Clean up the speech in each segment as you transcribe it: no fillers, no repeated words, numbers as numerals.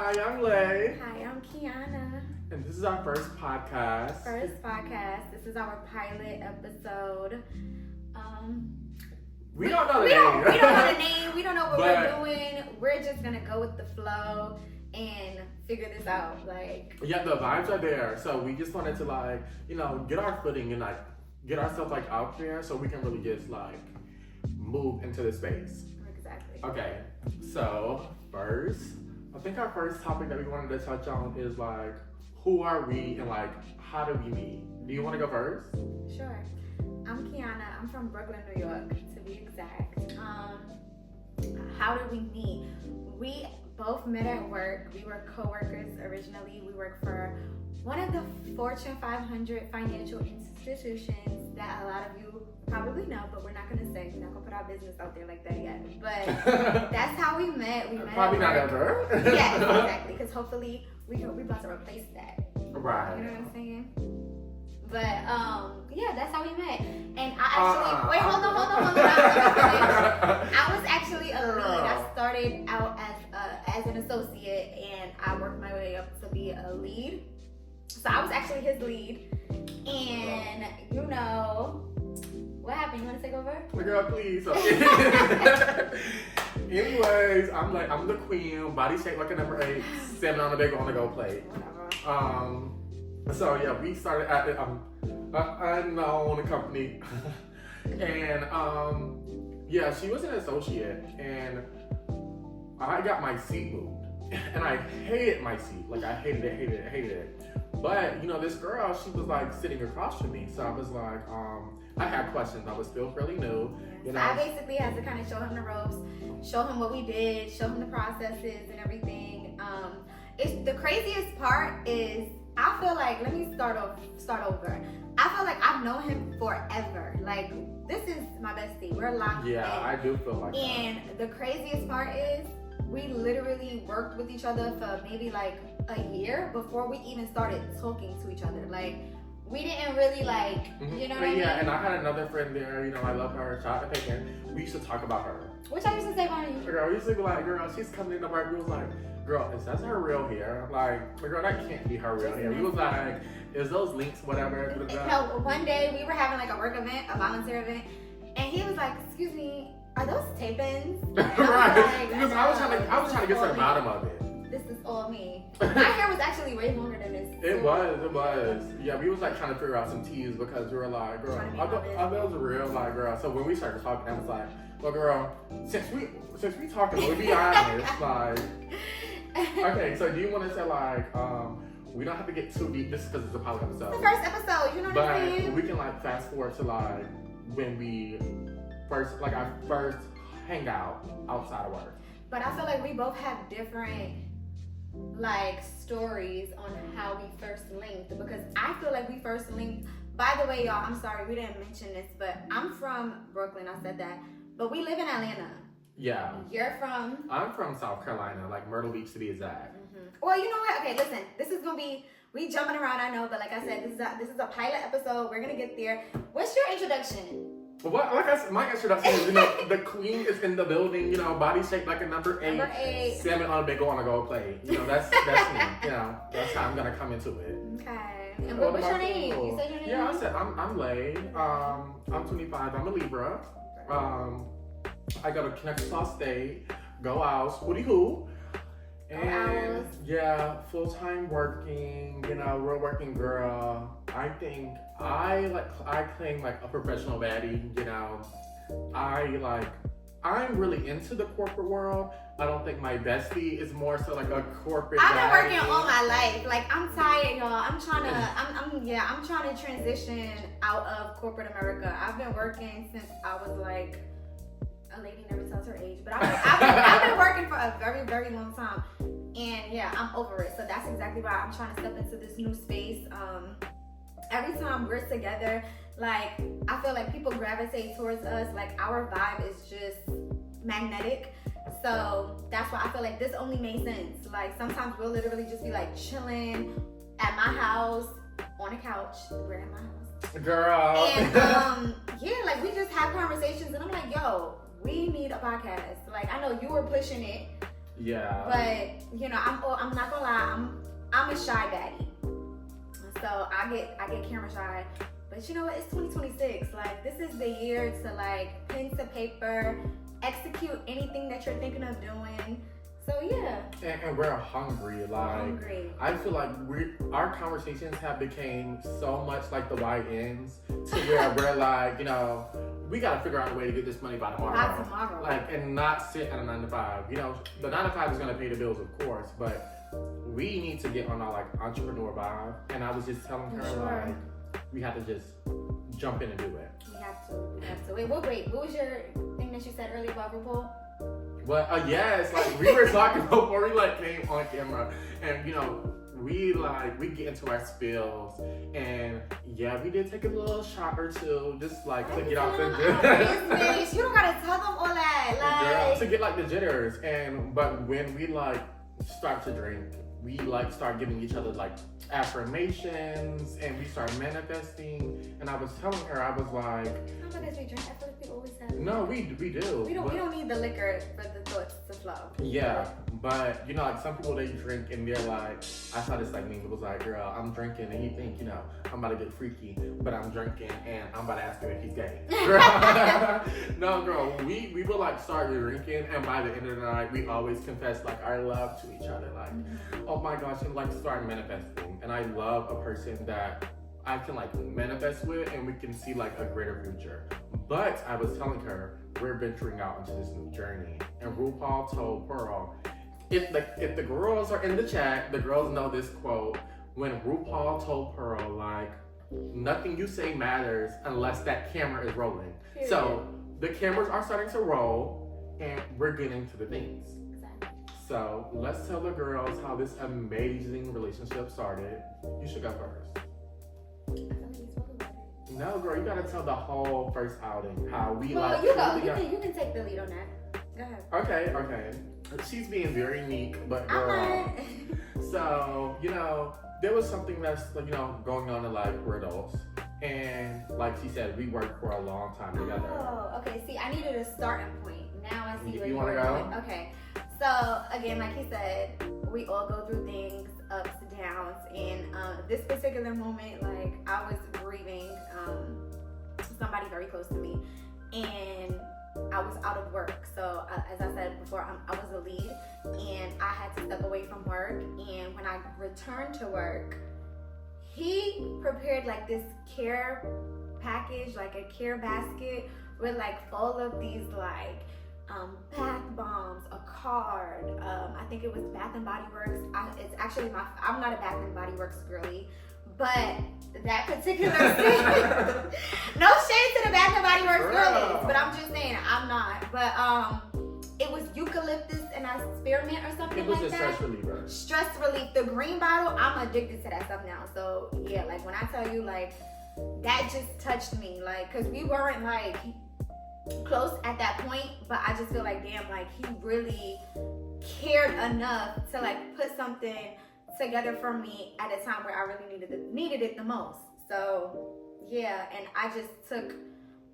Hi, I'm Lay. Hi, I'm Kianah. And this is our first podcast. This is our pilot episode. We don't know the we name. We don't know the name. We don't know what But- we're doing. We're just gonna go with the flow and figure this out. Yeah, the vibes are there. So we just wanted to get our footing and get ourselves out there so we can really just move into the space. Exactly. Okay, so first, I think our first topic that we wanted to touch on is who are we and how do we meet? Do you want to go first? Sure. I'm Kianah. I'm from Brooklyn, New York, to be exact. How did we meet? We both met at work. We were co-workers originally. We worked for one of the Fortune 500 financial institutions that a lot of you probably know, but we're not going to say. We're not going to put our business out there like that yet. But that's how we met. We met Probably not at work. ever. Yes, exactly. Because hopefully we about to replace that. Right. You know what I'm saying? But yeah, that's how we met. And I actually wait, hold on. I was actually a lead. I started out as an associate, and I worked my way up to be a lead. So I was actually his lead. And what happened? You want to take over? Girl, please. Anyways, I'm the queen, body shaped like a number 8, 7 on the big on the go plate. Whatever. So yeah, we started at an unknown company, and yeah, she was an associate, and I got my seat moved, and I hated my seat. I hated it. But this girl, she was sitting across from me, so I was I had questions. I was still fairly new. So I basically had to kind of show him the ropes, show him what we did, show him the processes and everything. It's the craziest part is I feel let me start over. I feel I've known him forever. This is my bestie. We're locked in. Yeah, I do feel like and that. The craziest part is we literally worked with each other for maybe a year before we even started talking to each other. We didn't really you know what I mean? Yeah, and I had another friend there, I love her, shout out to Peyton. We used to talk about her. Which I used to say about you. Girl, we used to be girl, she's coming into work. We was girl, is that her real hair? Girl, that can't be her real hair. We was is those links, whatever? No, one day we were having a work event, a volunteer event, and he was excuse me, are those tape-ins? Right. Because I was trying to get to the bottom of it. This is all me. My hair was actually way longer than this. It was. Yeah, we was trying to figure out some teas because we were girl, are those real? Girl. So when we started talking, I was well, girl, since we talking, we'll be honest, okay, so do you want to say we don't have to get too deep. This is because it's a pilot episode. It's the first episode, you know what I'm saying? But we can fast forward to when we first our first hangout outside of work. But I feel we both have different stories on how we first linked, because I feel we first linked. By the way, y'all, I'm sorry we didn't mention this, but I'm from Brooklyn. I said that, but we live in Atlanta. Yeah. You're from? I'm from South Carolina, Myrtle Beach to be exact. Mm-hmm. Well, you know what? Okay, listen. This is gonna be we jumping around. I know, but like I said, this is a pilot episode. We're gonna get there. What's your introduction? Well, like I said, my introduction is the queen is in the building. Body shaped like a number 8. Number 8. 7 on a big on a gold plate. That's me. That's how I'm gonna come into it. Okay. And what's your name? You said your name? Yeah, I said I'm Lay. I'm 25. I'm a Libra. I go to Kennesaw State. Go Owls. Hootie hoo. And yeah, full-time working, real working girl. I think I claim a professional baddie, I'm really into the corporate world. I don't think my bestie is more so a corporate I've been baddie. working all my life. I'm tired, y'all. I'm trying to transition out of corporate America. I've been working since I was a lady never tells her age, but I've been working for a very, very long time. And yeah, I'm over it. So that's exactly why I'm trying to step into this new space. Every time we're together, I feel people gravitate towards us. Our vibe is just magnetic. So that's why I feel this only made sense. Sometimes we'll literally just be chilling at my house on a couch. We're at my house. Girl. And yeah, we just have conversations, and I'm yo, we need a podcast. I know you were pushing it, Yeah. But you know, I'm not gonna lie, I'm a shy baddie, so I get camera shy. But you know what? It's 2026. Like, this is the year to like pen to paper, execute anything that you're thinking of doing. So yeah. And we're hungry. Like, I feel like our conversations have become so much like the YNs to where we're like, you know, we gotta figure out a way to get this money by tomorrow. By tomorrow. Like, and not sit at a 9 to 5. You know, the 9 to 5 is gonna pay the bills, of course, but we need to get on our like entrepreneur vibe. And I was just telling her like, we have to just jump in and do it. We have to. Wait, what was your thing that you said earlier about RuPaul? Well, yes, like we were talking before we like came on camera, and you know, we get into our spills, and yeah, we did take a little shot or two, just like to get off the business. You don't gotta tell them all that, like girl, to get like the jitters, but when we like start to drink, we like start giving each other like affirmations, and we start manifesting. And I was telling her, I was like, not because we drink. I feel like people always have. No, we do. We don't need the liquor for the thoughts to flow. Yeah, but you know, like some people they drink and they're like, I saw this like meme. It was like, girl, I'm drinking, and you think, you know, I'm about to get freaky, but I'm drinking and I'm about to ask him if he's gay. Girl. No, girl, we will like start drinking, and by the end of the night, we always confess like our love to each other. Like, oh my gosh, and like start manifesting. And I love a person that I can like manifest with, and we can see like a greater future. But I was telling her, we're venturing out into this new journey. And RuPaul told Pearl, if the girls are in the chat, the girls know this quote, when RuPaul told Pearl, like, nothing you say matters unless that camera is rolling. Period. So the cameras are starting to roll, and we're getting to the things. Exactly. So let's tell the girls how this amazing relationship started. You should go first. No, girl, you gotta tell the whole first outing. How we like. You can take the lead on that. Go ahead. Okay. She's being very unique, but girl. So, you know, there was something that's, you know, going on in life. We're adults. And like she said, we worked for a long time together. Oh, okay. See, I needed a starting point. Now I see where you wanna go? Going. Okay. So, again, like he said, we all go through things, ups and downs. And this particular moment, like, I was grieving somebody very close to me. And I was out of work. So, as I said before, I was a lead. And I had to step away from work. And when I returned to work, he prepared, like, this care package, like a care basket with, like, all of these, like, bath bombs, a card. I think it was Bath and Body Works. It's actually I'm not a Bath and Body Works girly, but that particular no shade to the Bath and Body Works girlies, but I'm just saying I'm not. But it was eucalyptus and spearmint or something like that. It was a stress reliever. Stress relief. The green bottle. I'm addicted to that stuff now. So yeah, like when I tell you, like that just touched me, like because we weren't like close at that point, but I just feel like damn, like he really cared enough to like put something together for me at a time where I really needed it the most. So yeah, and I just took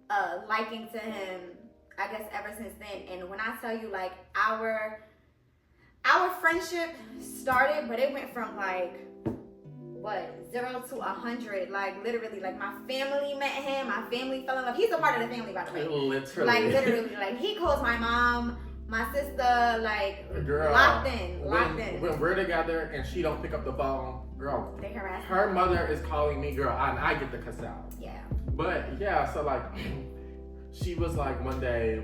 a liking to him, I guess, ever since then. And when I tell you, like our friendship started, but it went from like 0 to 100, like literally, like my family met him, my family fell in love. He's a part of the family, by the way. Literally. Like literally, like he calls my mom, my sister, like girl, locked in. When we're together and she don't pick up the phone, girl, they harass her me. mother is calling me, girl, and I get the cuss out. Yeah. But yeah, so like she was like one day,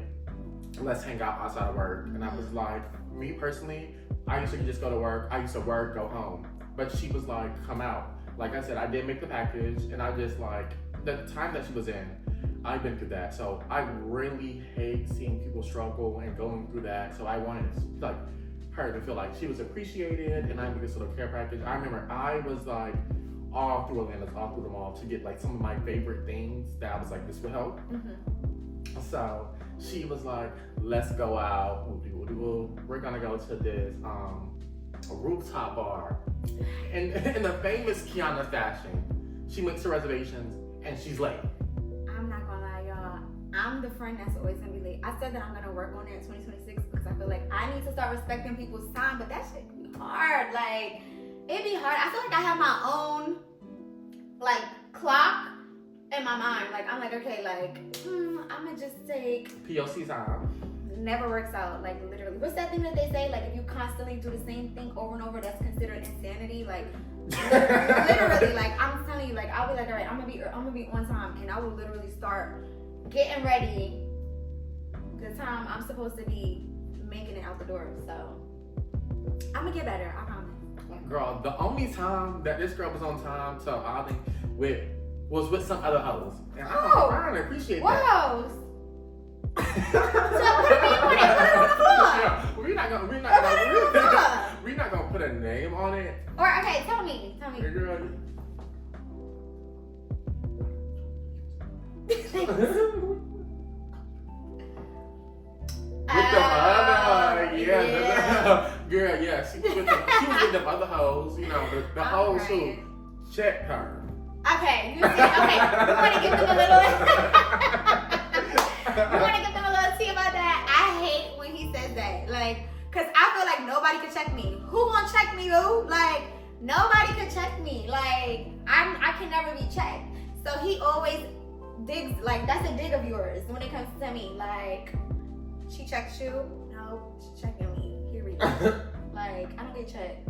let's hang out outside of work, and I was like, me personally, I used to just go to work. I used to work, go home. But she was like, come out. Like I said, I did make the package, and I just like, the time that she was in, I've been through that. So I really hate seeing people struggle and going through that. So I wanted like her to feel like she was appreciated, and I made this little care package. I remember I was like all through Atlantis, all through the mall to get like some of my favorite things that I was like, this would help. So she was like, let's go out. We're gonna go to this a rooftop bar. And in the famous Kianah fashion, she went to reservations and she's late. I'm not gonna lie, y'all. I'm the friend that's always gonna be late. I said that I'm gonna work on it in 2026 because I feel like I need to start respecting people's time, but that shit be hard. Like, it'd be hard. I feel like I have my own, like, clock in my mind. Like, I'm like, okay, like, I'm gonna just take... POC time. Never works out. Like, literally. What's that thing that they say? Like, if you constantly do the same thing over and over, that's considered insanity. Like, literally, like, I'm telling you, like, I'll be like, all right, I'm gonna be on time, and I will literally start getting ready the time I'm supposed to be making it out the door. So I'm gonna get better, I promise. Girl, the only time that this girl was on time to outing was with some other hoes. And I don't appreciate what that. hoes? So put a name on it, put it on the floor. Yeah, we're not gonna put a name on it. Or okay, tell me. Hey, girl. With the other, girl, yeah, she was with the other hoes, you know, the hoes who checked her. Okay, you see, okay, we want to give them a little, tea about that. I hate when he says that, like, cause I feel like nobody could check me. Who gonna check me, boo? Like, nobody could check me. Like, I can never be checked. So he always digs, like, that's a dig of yours when it comes to me. Like, she checks you? No, she's checking me. Here we go. Like, I don't get checked.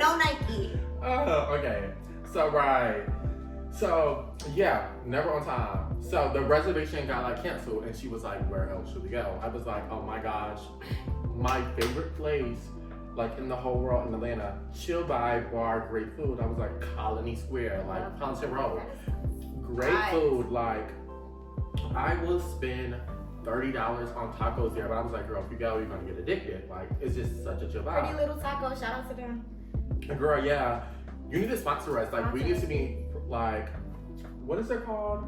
No Nike. Okay. So, right. So, yeah, never on time. So, the reservation got, like, canceled, and she was like, where else should we go? I was like, oh my gosh, my favorite place, like, in the whole world in Atlanta, chill vibe, bar, great food. I was like, Colony Square, like, Ponce Road. Great food, like, I will spend $30 on tacos there, but I was like, girl, if you go, you're gonna get addicted. Like, it's just such a chill vibe. Pretty Little Taco, shout out to them. Girl, yeah, you need to sponsor us. Like, we need to be like, what is it called?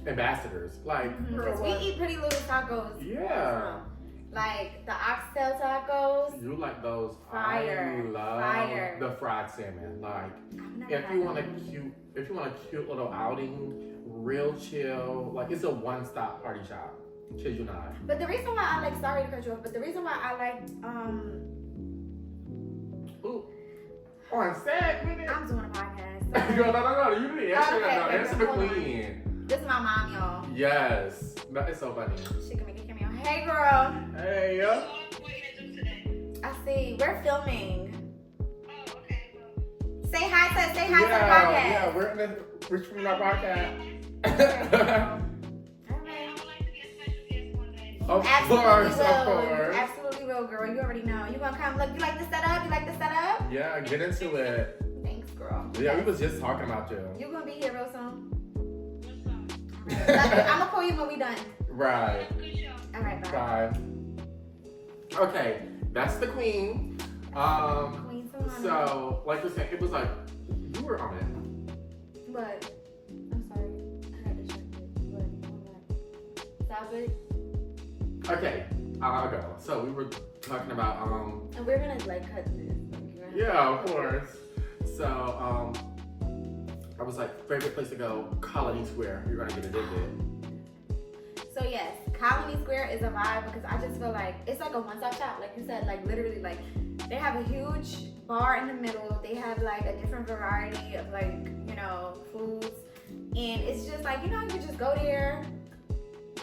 Ambassadors. Like, because we eat Pretty Little Tacos. Yeah. Like the oxtail tacos. You like those? Fire. I love the fried salmon. Like, if you want a cute little outing, real chill, like, it's a one-stop party shop. Kid you not. But the reason why I like, sorry to cut you off, but the reason why I like Ooh. On set, I'm doing a podcast. Girl, no. You need to answer that. Okay, Answer the queen. This is my mom, y'all. Yes. That is so funny. She can make a cameo. Hey, girl. Hey, What are you gonna do today? I see. We're filming. Oh, okay. Say hi to the podcast. Yeah, we're streaming our podcast. All Well, right. I would like to be a special guest one day. Of course. Absolutely will, girl. You already know. You gonna come? Look, you like the setup? Yeah, get into it. Thanks, girl. Yeah, we was just talking about you. You gonna be here real soon? What's up? I'm gonna call you when we done. Right. Good show. All right, bye. Bye. Okay, that's the queen. Queen Solana. So, like you said, it was like, you were on it. But I'm sorry, I had to check it. But stop it. Okay, I'll go. So we were talking about And we're gonna like cut this. yeah, of course. So I was like, favorite place to go, Colony Square. You're gonna get addicted. So yes, Colony Square is a vibe because I just feel like it's like a one-stop shop. Like you said, like literally, like they have a huge bar in the middle. They have like a different variety of like, you know, foods. And it's just like, you know, you just go there,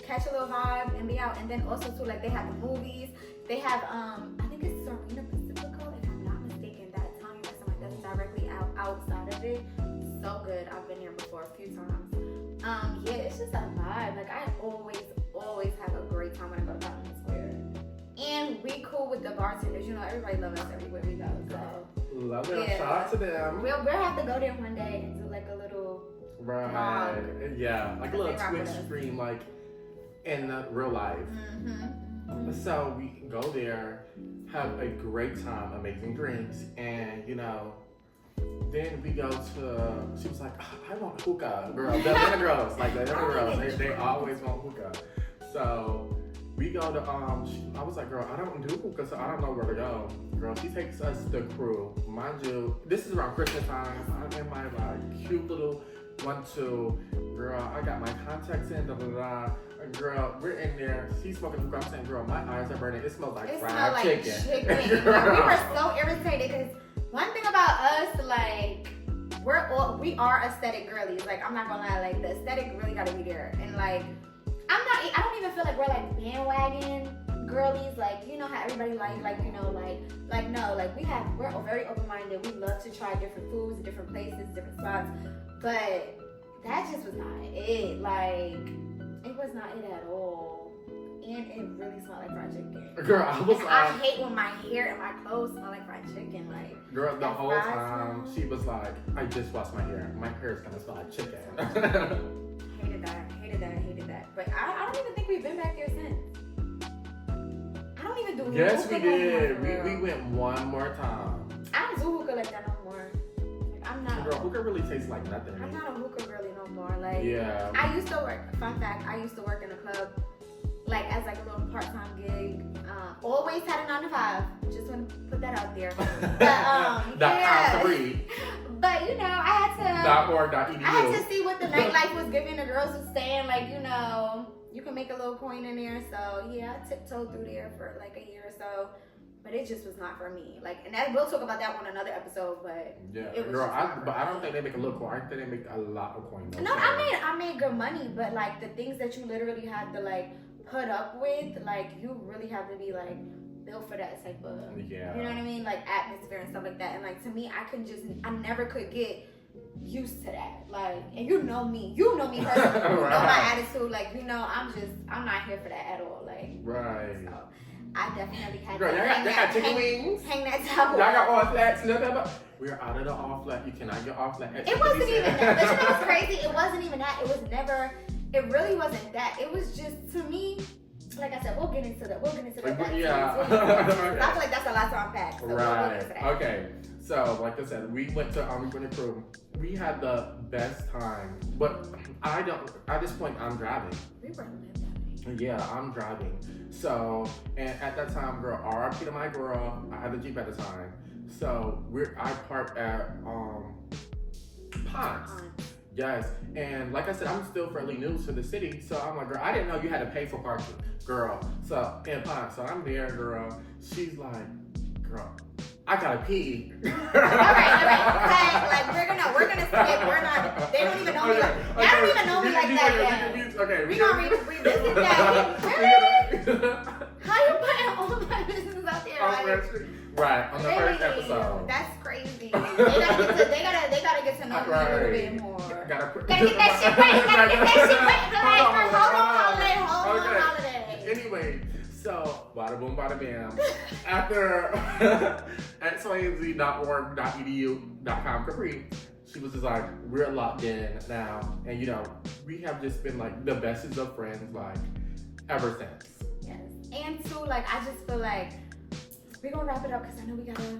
catch a little vibe and be out. And then also too, like they have the movies. They have, I think it's Serena Pacifico, if I'm not mistaken, that Italian restaurant that's directly outside of it. So good. I've been here before a few times. Yeah, it's just a vibe. Like I always have a great time when I go to Colony Square. And we cool with the bartenders. You know, everybody loves us everywhere we go. So Love it. Yeah. Shout out to them. we'll have to go there one day and do like a little Right. vlog. Yeah, like a little They rock with Twitch us. stream, like in real life. So we go there, have a great time, amazing drinks, and you know, then we go to. She was like, I want hookah, girl. The Atlanta girls, like the Atlanta girls, they always want hookah. So we go to I was like, girl, I don't do hookah, so I don't know where to go. Girl, she takes us the crew. Mind you, this is around Christmas time. I'm in my like cute little girl, I got my contacts in, da da da. Girl, we're in there. She's smoking the I'm saying, girl, my eyes are burning. It smells like fried chicken. Like, we were so irritated because one thing about us, like, we are aesthetic girlies. Like, I'm not gonna lie, like, the aesthetic really gotta be there. And like, I don't even feel like we're like bandwagon girlies. Like, you know how everybody no, like we're very open-minded. We love to try different foods, different places, different spots. But that just was not it. Like, it was not it at all. And it really smelled like fried chicken. Girl, I hate when my hair and my clothes smell like fried chicken. Like, girl, the whole time she was like, I just washed my hair. My hair is gonna smell like chicken. hated that. But I don't even think we've been back there since. I don't even do Yes, we did. No more, we went one more time. I don't do hookah like that no more. Like, I'm not. Girl, hookah really tastes like nothing. I'm not a hookah girly no more. Like, yeah. I used to work. Fun fact: I used to work in a club, like as like a little part-time gig. Always had a 9 to 5. Just want to put that out there. But But you know, I had to. .org.edu. I had to see what the nightlife was giving the girls who staying. Like, you know, you can make a little coin in there. So yeah, I tiptoed through there for like a year or so. But it just was not for me. Like, and that, we'll talk about that on another episode. But yeah, it was girl, I don't think they make a little coin. I think they make a lot of coin. No, I made good money. But like the things that you literally had to like put up with, like you really have to be like built for that type of, yeah, you know what I mean, like atmosphere and stuff like that. And like to me, I never could get used to that. Like, and you know me personally, you know my attitude. Like, you know, I'm not here for that at all. Like, right. So I definitely had girl, to y'all got chicken wings. Hang that towel. Y'all got all flats. We're out of the all flat. You cannot get all flat. It wasn't even that. But you know what's crazy? It wasn't even that. It was never. It really wasn't that. It was just, to me, like I said, we'll get into that. Yeah. I feel like that's a lot to unpack. So right. Okay. So, like I said, we went to crew. We had the best time. But at this point, I'm driving. We were living. Yeah, I'm driving. So, and at that time, girl, RIP to my girl. I had the Jeep at the time. So, I parked at Ponce. Yes, and like I said, I'm still fairly new to the city, so I'm like, girl, I didn't know you had to pay for parking, girl. So, in Ponce, so I'm there, girl. She's like, girl, I gotta pee. All right. Like, we're gonna skip. We're not. They don't even know me. They don't even know me like that yet. Okay, we gonna revisit that. Really? How you putting all my business out there? Right, on the first episode. That's crazy. They gotta get to know me a little bit more. Gotta get that shit right. Hold on, holiday. Anyway, so bada boom, bada bam. After at xyz.org.edu.com Capri, she was just like, we're locked in now, and you know, we have just been like the bestest of friends, like ever since. Yes, and too, like I just feel like we're gonna wrap it up because I know we gotta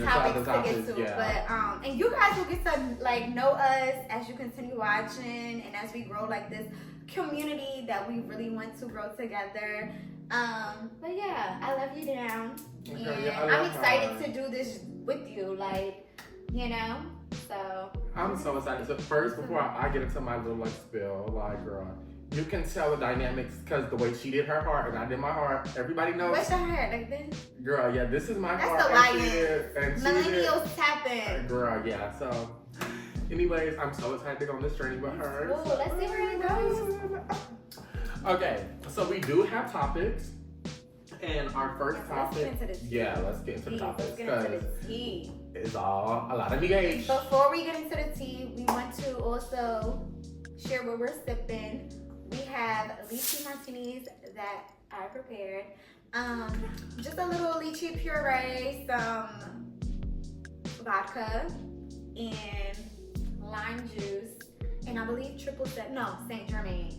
topics to get to. Yeah. But and you guys will get to like know us as you continue watching and as we grow like this community that we really want to grow together. But yeah, I love you down. Okay, and yeah, I'm excited to do this with you, like, you know. So I'm so excited. So first, before I get into my little like spill, like girl, you can tell the dynamics because the way she did her heart and I did my heart. Everybody knows. What's your heart like this? Girl, yeah, this is my heart. That's the lion. Millennials tapping. Girl, yeah. So, anyways, I'm so excited to go on this journey with her. Ooh, let's see where it goes. Okay, so we do have topics. And our first topic. Let's get into the topics. Because it's all a lot of engaged. Before we get into the tea, we want to also share what we're sipping. We have lychee martinis that I prepared. Just a little lychee puree, some vodka, and lime juice, and I believe Saint Germain.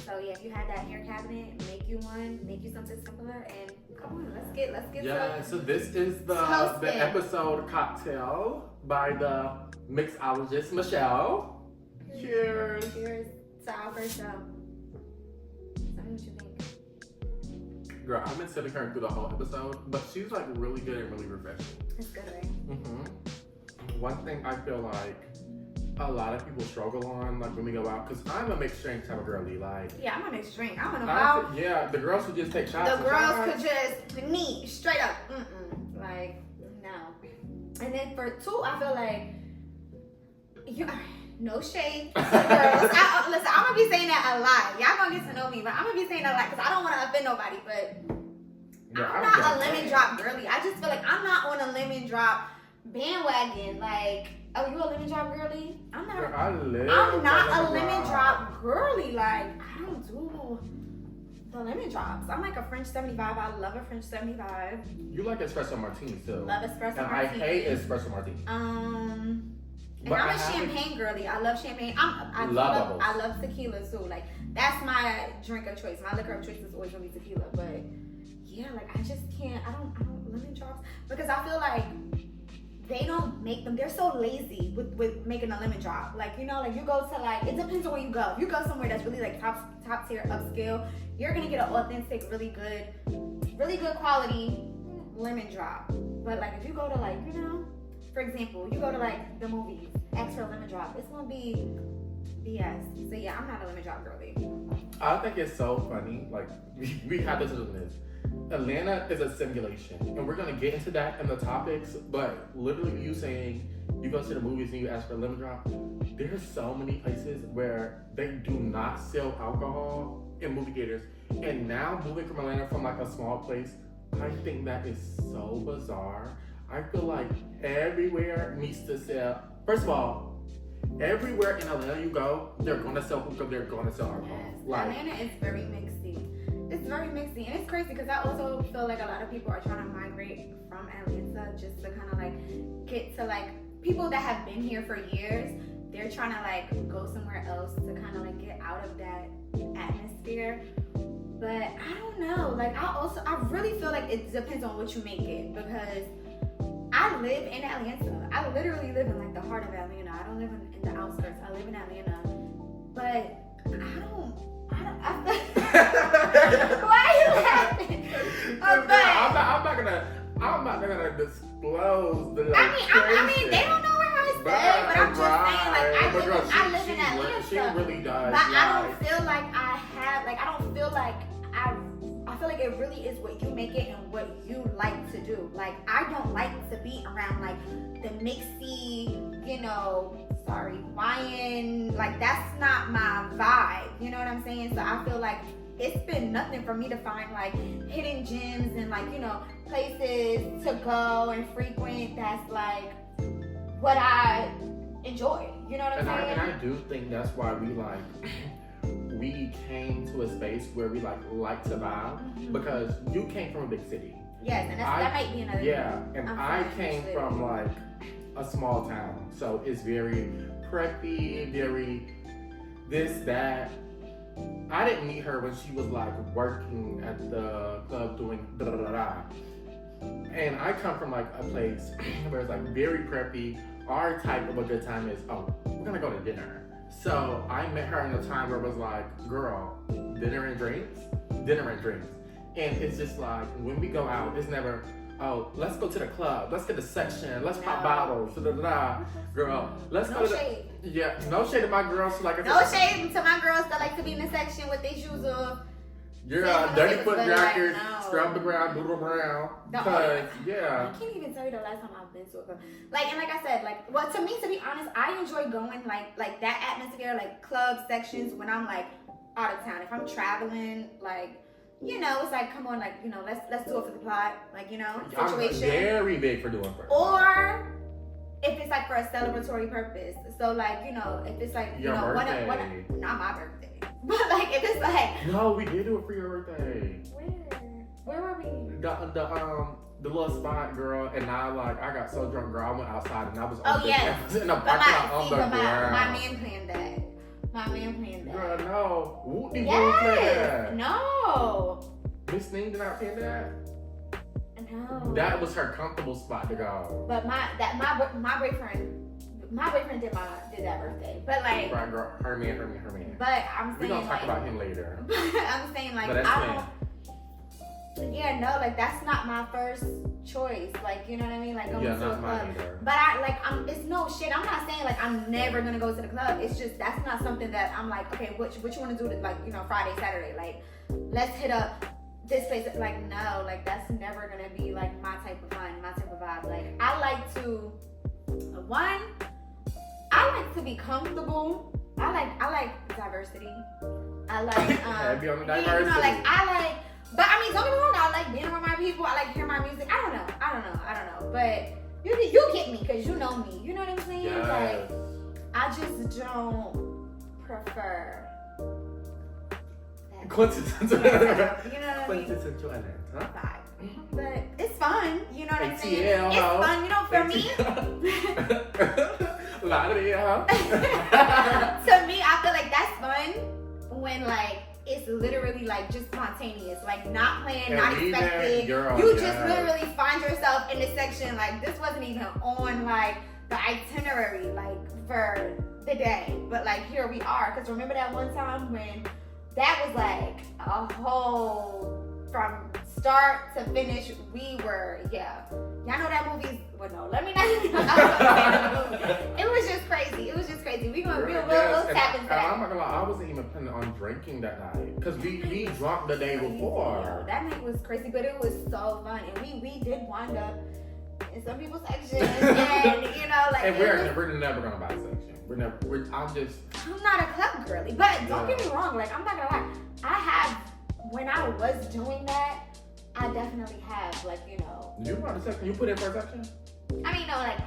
So yeah, if you had that in your cabinet, make you something simpler, and come on, let's get. Yeah, so this is the episode cocktail by the mixologist Michelle. Cheers. Cheers to our first show. Tell me what you think. Girl, I've been sipping her through the whole episode, but she's like really good and really refreshing. It's good, right? Mm-hmm. One thing I feel like a lot of people struggle on, like when we go out, because I'm a mixed drink type of girly. Like, Yeah, I'm a mixed drink. I don't know how yeah, the girls who just take shots. the and girls shots. could just me straight up. Like no. And then for two, I feel like you. No shade to the girls. Listen, I'm gonna be saying that a lot. Y'all gonna get to know me, but I'm gonna be saying that a lot because I don't want to offend nobody. But Yeah, I'm not a lemon drop girly. I just feel like I'm not on a lemon drop bandwagon. Like, oh, you a lemon drop girly? I'm not. Girl, I'm not a lemon drop girly. Like, I don't do the lemon drops. I'm like a French 75. I love a French 75. You like espresso martini too. Love espresso and martini. I hate espresso martini. And But I'm I a have champagne girly. I love champagne. Love bubbles. I love tequila too. Like, that's my drink of choice. My liquor of choice is always gonna be tequila. But yeah, like I just can't. I don't lemon drops because I feel like they don't make them. They're so lazy with making a lemon drop. Like, you know, like you go to like, it depends on where you go. If you go somewhere that's really like top tier upscale, you're gonna get an authentic, really good quality lemon drop. But like if you go to like, you know, for example, you go to like the movies, ask for a lemon drop, it's gonna be BS. So yeah, I'm not a lemon drop girly. I think it's so funny. Like we have to do this. Atlanta is a simulation, and we're gonna get into that in the topics. But literally, you saying you go to the movies and you ask for a lemon drop. There's so many places where they do not sell alcohol in movie theaters. And now moving from Atlanta, from like a small place, I think that is so bizarre. I feel like everywhere needs to sell. First of all, everywhere in Atlanta you go, they're gonna sell hookah, they're gonna sell alcohol. Yes. Like, Atlanta is very mixy. It's very mixy, and it's crazy because I also feel like a lot of people are trying to migrate from Atlanta just to kind of like get to like people that have been here for years. They're trying to like go somewhere else to kind of like get out of that atmosphere. But I don't know. Like I really feel like it depends on what you make it because I live in Atlanta. I literally live in like the heart of Atlanta. I don't live in the outskirts. I live in Atlanta. But why are you laughing? I'm not gonna disclose the I mean, they don't know where I stay, but I'm just saying, like, I live in Atlanta. She really does. But I don't feel like I have, like, I feel like it really is what you make it and what you like to do. Like, I don't like to be around, like, the mixy, you know, Hawaiian, like, that's not my vibe. You know what I'm saying? So I feel like it's been nothing for me to find, like, hidden gems and, like, you know, places to go and frequent that's, like, what I enjoy. You know what I'm saying? And I do think that's why we, like... we came to a space where we like to vibe because you came from a big city. Yes, and that might be another thing. And I came from like a small town, so it's very preppy, very this, that. I didn't meet her when she was like working at the club doing da-da-da-da. And I come from like a place where it's like very preppy. Our type of a good time is, oh, we're gonna go to dinner. So I met her in a time where it was like, girl, dinner and drinks. And it's just like, when we go out, it's never, oh, let's go to the club. Let's get a section. Let's pop bottles. Da-da-da. Girl, let's go to shade. Yeah, no shade to my girls. Like no shade to my girls that like to be in the section with their shoes off. You're dirty foot jackets, like, no. scrub the ground, doodle around. Because, yeah. I can't even tell you the last time I've been to a club. Like, and like I said, like, well, to me, to be honest, I enjoy going, like that atmosphere, like, club sections when I'm, like, out of town. If I'm traveling, like, you know, it's like, come on, like, you know, let's do it for the plot. Like, you know, situation. I'm very big for doing it. Or if it's, like, for a celebratory purpose. So, like, you know, if it's, like, Your birthday. Not my birthday. But like if it's like no, we did do it for your birthday. Where were we? The little spot, girl, and I got so drunk, girl. I went outside and I was in the But parking lot on the ground. my man planned that. Girl, no. Whoopty Yes. No. Miss Ning did not plan that. No. That was her comfortable spot to go. But my boyfriend did that birthday. But like Right, girl, her man. But I'm saying We're gonna talk like, about him later. I'm saying like But that's I don't. yeah, no, like that's not my first choice. Like, you know what I mean? Like going to a not mine club. either. But it's no shit. I'm not saying like I'm never gonna go to the club. It's just that's not something that I'm like, okay, what you want to do? Like, you know, Friday, Saturday, like let's hit up this place. Like, no, like that's never gonna be like my type of fun, my type of vibe. Like I like to be comfortable. I like diversity. I like Heavy on the yeah, diversity. you know, like I like. But I mean, don't get me wrong. I like being around my people. I like hearing my music. I don't know. But you get me because you know me. You know what I'm saying? Yes. Like I just don't prefer that. Quintessential. You know what I mean? Quintessential energy, huh? Vibe. But it's fun. You know what I'm saying? ATL, It's ho. fun. You know, for me. A lot of it, huh? To me, I feel like that's fun when like it's literally like just spontaneous, like not planned, And not even, expected. girl, You yes. just literally find yourself in the section like this wasn't even on like the itinerary like for the day, but like here we are. Because remember that one time when that was like a whole from start to finish. We were y'all know that movie. Well, no, let me not. It was just crazy. We'll tap into that. I'm not gonna lie, I wasn't even planning on drinking that night because we drunk the day before. Yo, that night was crazy, but it was so fun, and we did wind up in some people's section, and you know, like. And we're never gonna buy a section. I'm not a club girly, but don't get me wrong. Like I'm not gonna lie, I have when I was doing that, I definitely have like you know. You bought a section? You put in for a section? I mean, no, like.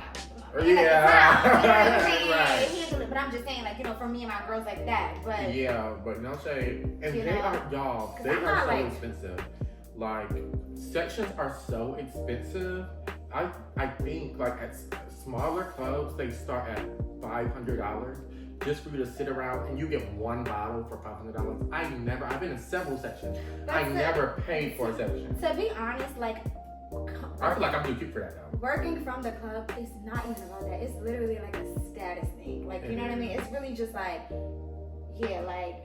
Yeah. Right. Handle it, but I'm just saying, like, you know, for me and my girls like that. But yeah, but no shade. And you they know, are, y'all, they I'm are not, so like- expensive. Like, sections are so expensive. I think, like, at smaller clubs, they start at $500 just for you to sit around and you get one bottle for $500. I've been in several sections. I never paid for a section. To be honest, like, I feel like I'm too cute for that though. working from the club is not even about that. It's literally like a status thing. Like, you know what I mean? It's really just like, yeah, like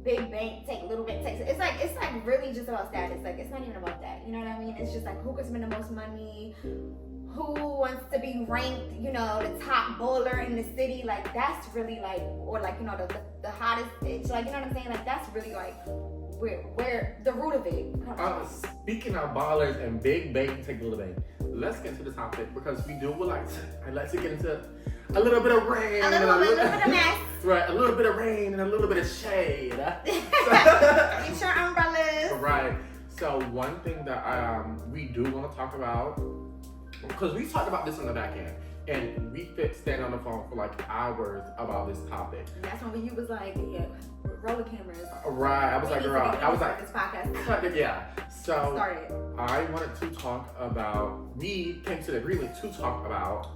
big bank take little bank takes. It's like really just about status. Like it's not even about that. You know what I mean? It's just like who can spend the most money, who wants to be ranked, you know, the top bowler in the city. Like that's really like, or like, you know, the hottest bitch. Like, you know what I'm saying? Like that's really like where the root of it comes from. Speaking of ballers and big bait, take a little bait. Let's get into the topic because we do I'd like to get into a little bit of rain, A little bit of mess. right? A little bit of rain and a little bit of shade. Get your umbrellas. Right. So one thing that we do want to talk about, because we talked about this on the back end, and we could stand on the phone for like hours about this topic. And that's when you was like, yeah, roller cameras. Right. I was like, girl. I was like, this podcast. cut it. Yeah. So Started. I wanted to talk about. We came to the agreement to talk about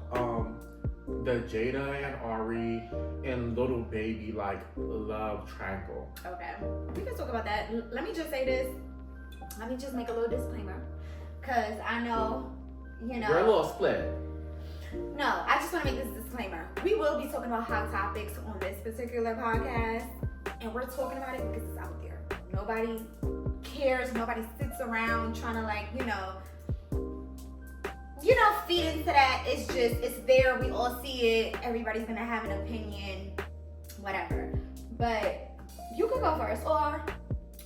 the Jada and Ari and Little Baby like love triangle. Okay, we can talk about that. Let me just say this. Let me just make a little disclaimer, cause I know, you know. We're a little split. No, I just want to make this disclaimer. We will be talking about hot topics on this particular podcast, and we're talking about it because it's out there. Nobody cares. Nobody sits around trying to like, you know, feed into that. It's just, it's there. We all see it. Everybody's gonna have an opinion, whatever. But you can go first, or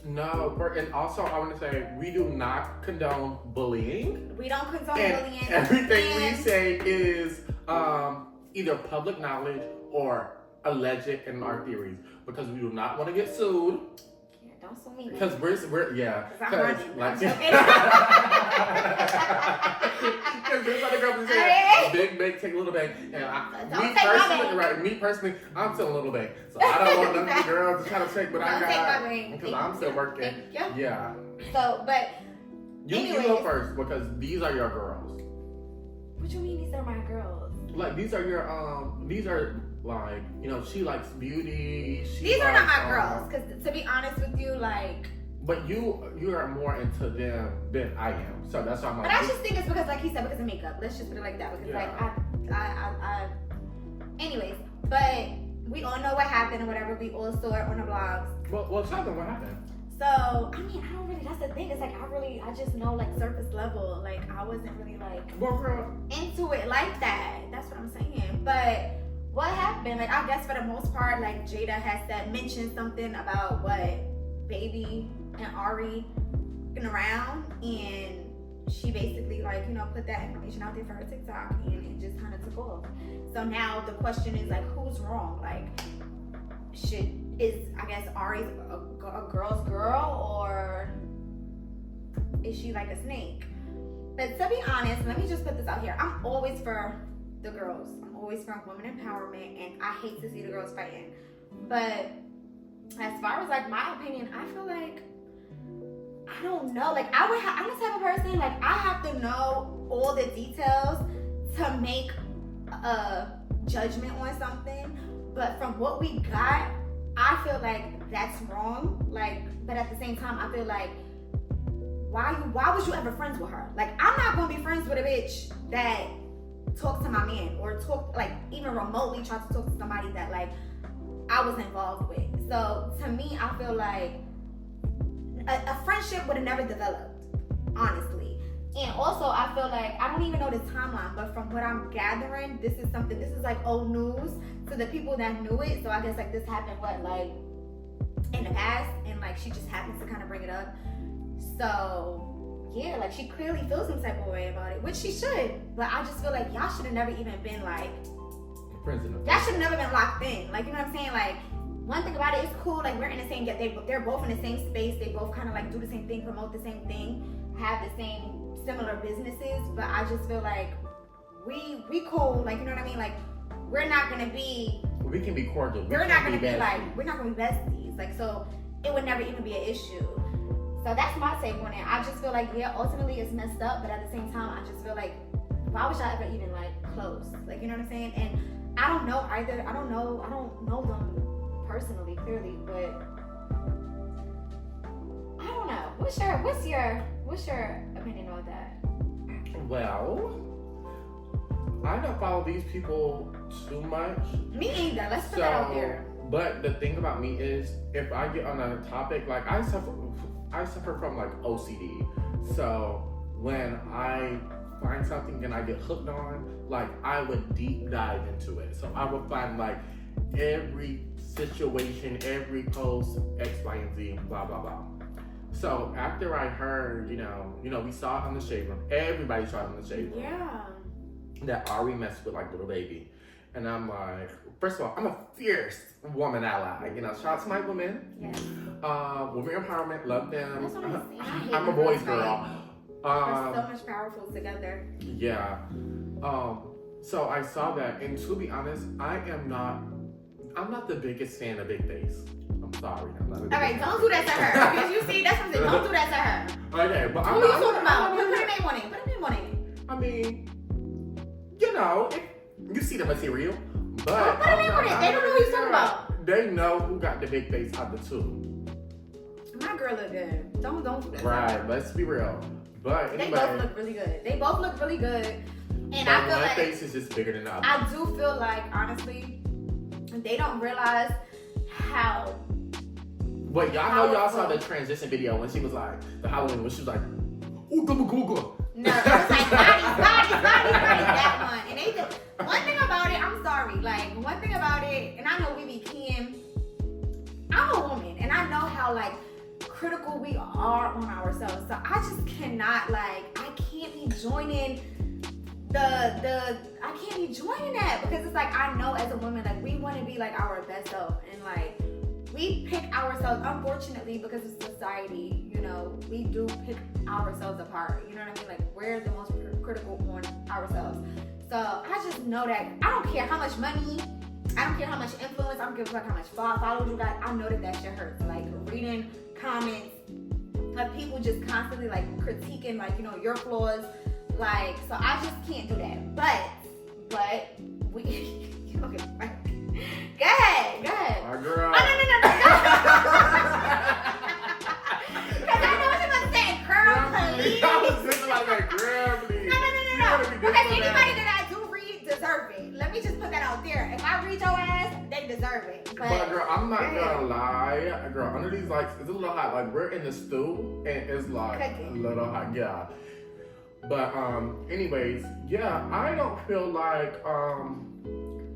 No, and also I want to say we do not condone bullying. we don't condone And bullying. everything we And- say is either public knowledge or alleged in our theories because we do not want to get sued. Yeah, don't sue me. Because we're yeah. 'Cause I'm running. Like, I'm joking. because there's other girls that say big take a little bit, and Don't take my bait. me personally, I'm still a little bit, so I don't want none of the girls to try to take what I Don't take got my bait. because I'm still working. Thank you. Yeah, So, but you go Anyways. first because these are your girls. what you mean these are my girls? Like these are your these are like, you know, she likes beauty. These are not likes, my girls, because to be honest with you, like. But you are more into them than I am, so that's why I'm like. But I just think it's because, like he said, because of makeup. Let's just put it like that. Because I. Anyways, but we all know what happened or whatever. We all saw it on the blogs. Well, tell them what happened. So, I mean, I don't really, that's the thing. It's like, I just know like surface level. Like, I wasn't really like Well, girl, into it like that. That's what I'm saying. But what happened? Like, I guess for the most part, like Jada has said, mentioned something about what Baby and Ari been around, and she basically like, you know, put that information out there for her TikTok, and it just kind of took off. So now the question is like, who's wrong? Like, I guess Ari's a girl's girl, or is she like a snake? But to be honest, let me just put this out here. I'm always for the girls. I'm always for women empowerment, and I hate to see the girls fighting. But as far as like my opinion, I feel like, I don't know. Like, I'm the type of person, like, I have to know all the details to make a judgment on something. But from what we got, I feel like that's wrong. Like, but at the same time, I feel like, why was you ever friends with her? Like, I'm not gonna be friends with a bitch that talks to my man, or talk, like, even remotely try to talk to somebody that like I was involved with. So to me, I feel like a friendship would have never developed, honestly. And also, I feel like, I don't even know the timeline, but from what I'm gathering, this is like old news to the people that knew it. So I guess like this happened, like in the past, and like she just happens to kind of bring it up. So yeah, like she clearly feels some type of way about it, which she should. But I just feel like y'all should have never even been like, friends in the that should have never been locked in. Like, you know what I'm saying? Like, one thing about it, it's cool, like we're in the same, they're both in the same space, they both kind of like do the same thing, promote the same thing, have the same similar businesses, but I just feel like we cool, like, you know what I mean? Like, we're not gonna be, we can be cordial. we're not gonna be besties, like, so it would never even be an issue. So that's my take on it. I just feel like, yeah, ultimately it's messed up, but at the same time, I just feel like, why was y'all ever even like close? Like, you know what I'm saying? And I don't know either, I don't know them personally, clearly, but I don't know. What's your opinion on that? Well, I don't follow these people too much. Me either. Let's put that out there. But the thing about me is, if I get on a topic, like I suffer from like OCD. So when I find something and I get hooked on, like I would deep dive into it. So I would find like every situation, every post, X, Y, and Z, blah, blah, blah. So after I heard, you know, we saw it on the Shade Room. Everybody saw it on the Shade Room. Yeah. That Ari messed with like little baby. And I'm like, first of all, I'm a fierce woman ally. You know, shout out to my women. Yes. Women empowerment, love them. That's what I'm saying. I'm a boys girl. We're so much powerful together. Yeah. So I saw that, and to be honest, I'm not the biggest fan of Big Face. I'm sorry. I'm not a big All right, fan. don't do that to her. Because you see, that's what I'm saying. Don't do that to her. Okay, but Who are you talking about? Put a name on it. Put a name on it. I mean, you know, you see the material, but Put a name on it. They don't know who you're talking about. They know who got the big face out of the two. My girl look good. Don't do that. Right, let's be real. But They anyway, both look really good. They both look really good. And but I feel one like face is just bigger than the other. I do feel like, honestly, they don't realize how. But y'all know y'all saw the transition video when she was like, the Halloween, when she was like, ooh, Google. No, it was like body, that one. And they did, one thing about it, I'm sorry, like, one thing about it, and I know we be keying, I'm a woman, and I know how, like, critical we are on ourselves. So I just cannot, like, I can't be joining I can't be joining that, because it's like, I know as a woman, like, we want to be like our best self, and like, we pick ourselves, unfortunately, because of society, you know, we do pick ourselves apart, you know what I mean? Like, we're the most critical on ourselves. So I just know that I don't care how much money, I don't care how much influence, I don't give a fuck how much followers you got, I know that shit hurts. Like, reading comments of people just constantly like critiquing, like, you know, your flaws. Like, so I just can't do that. But we okay, right. Go ahead. My girl. Oh, no. Because I know what you're about to say. Girl, please. I was just like that, girl, please. No. Because anybody that I do read deserve it. Let me just put that out there. If I read your ass, they really deserve it. But girl, I'm not gonna lie. Girl, under these lights, it's a little hot. Like, we're in the stew, and it's like a little hot. Yeah. But, anyways, yeah, I don't feel like,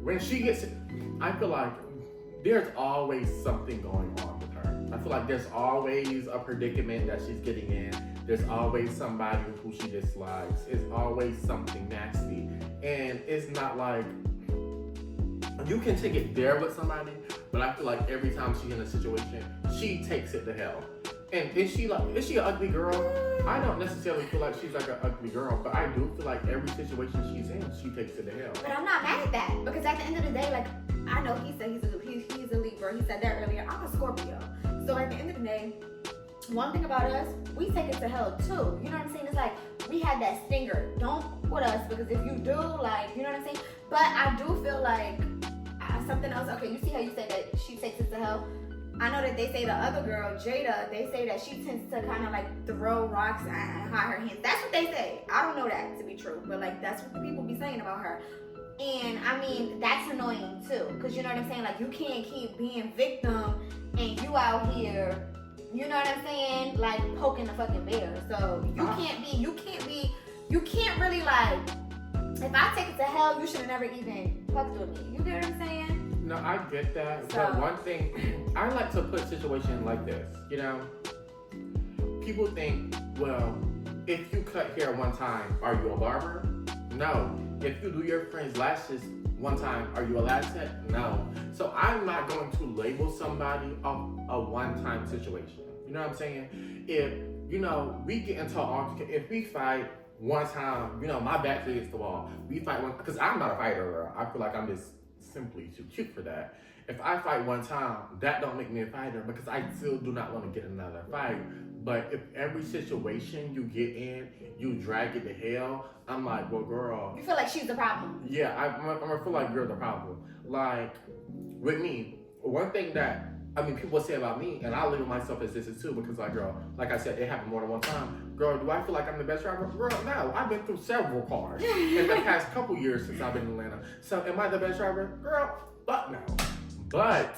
when she gets, I feel like there's always something going on with her. I feel like there's always a predicament that she's getting in. There's always somebody who she dislikes. It's always something nasty. And it's not like, you can take it there with somebody, but I feel like every time she's in a situation, she takes it to hell. And is she an ugly girl? I don't necessarily feel like she's like an ugly girl, but I do feel like every situation she's in, she takes it to hell. But I'm not mad at that, because at the end of the day, like, I know he said he's a Libra. He said that earlier. I'm a Scorpio. So at the end of the day, one thing about us, we take it to hell too. You know what I'm saying? It's like, we had that stinger. Don't put us, because if you do, like, you know what I'm saying? But I do feel like something else. Okay, you see how you say that she takes it to hell? I know that they say the other girl, Jada, they say that she tends to kind of like throw rocks and hide her hands. That's what they say. I don't know that to be true, but like that's what the people be saying about her. And I mean, that's annoying too, because you know what I'm saying? Like, you can't keep being victim and you out here, you know what I'm saying? Like, poking the fucking bear. So you can't really like, if I take it to hell, you should have never even fucked with me. You get what I'm saying? No, I get that. So, but one thing, I like to put situations like this, you know? People think, well, if you cut hair one time, are you a barber? No. If you do your friend's lashes one time, are you a lash tech? No. So I'm not going to label somebody a one-time situation. You know what I'm saying? If, you know, we get into if we fight one time, you know, my back against the wall, we fight one, because I'm not a fighter, girl. I feel like I'm just simply too cute for that. If I fight one time, that don't make me a fighter, because I still do not want to get another fight. But if every situation you get in, you drag it to hell, I'm like, well, girl. You feel like she's the problem. Yeah, I'm gonna feel like you're the problem. Like, with me, one thing that, I mean, people say about me, and I label myself as this too, because like, girl, like I said, it happened more than one time. Girl, do I feel like I'm the best driver? Girl, no. I've been through several cars in the past couple years since I've been in Atlanta. So am I the best driver? Girl, fuck no. But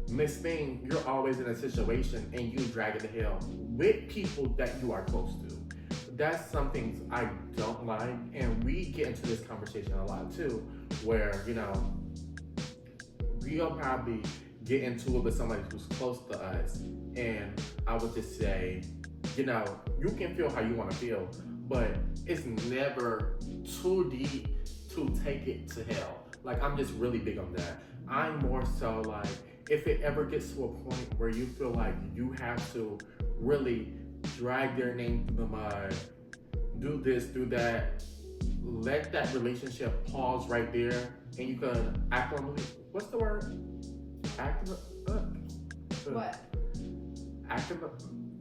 Miss Thing, you're always in a situation and you drag it to hell with people that you are close to. That's something I don't like, and we get into this conversation a lot too, where, you know, we'll probably get into it with somebody who's close to us, and I would just say, you know, you can feel how you want to feel, but it's never too deep to take it to hell. Like, I'm just really big on that. I'm more so like, if it ever gets to a point where you feel like you have to really drag their name through the mud, do this, do that, let that relationship pause right there, and you can actively, what's the word? What?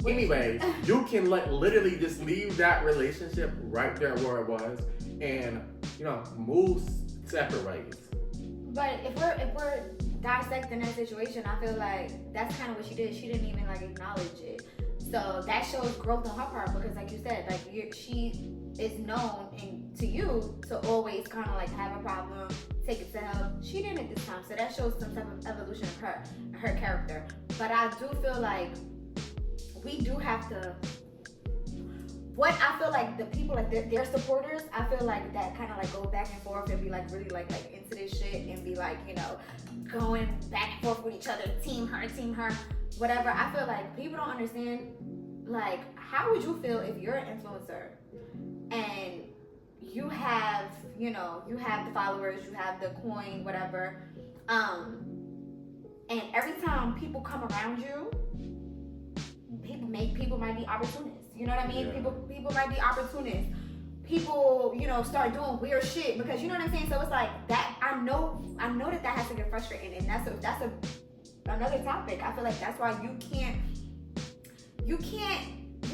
Anyway, you can literally just leave that relationship right there where it was, and, you know, move separate ways. But if we're dissecting that situation, I feel like that's kind of what she did. She didn't even like acknowledge it. So that shows growth on her part, because like you said, like she is known and to you to always kind of like have a problem, take it to hell. She didn't this time, so that shows some type of evolution of her character. But I do feel like we do have to. What I feel like the people, like their supporters, I feel like that kind of like go back and forth and be like really like into this shit and be like, you know, going back and forth with each other, team her, whatever. I feel like people don't understand, like, how would you feel if you're an influencer and you have, you know, you have the followers, you have the coin, whatever, and every time people come around you, people might be opportunists. You know what I mean? Yeah. People might be opportunists. People, you know, start doing weird shit, because you know what I'm saying. So it's like that. I know that has to get frustrating, and that's another topic. I feel like that's why you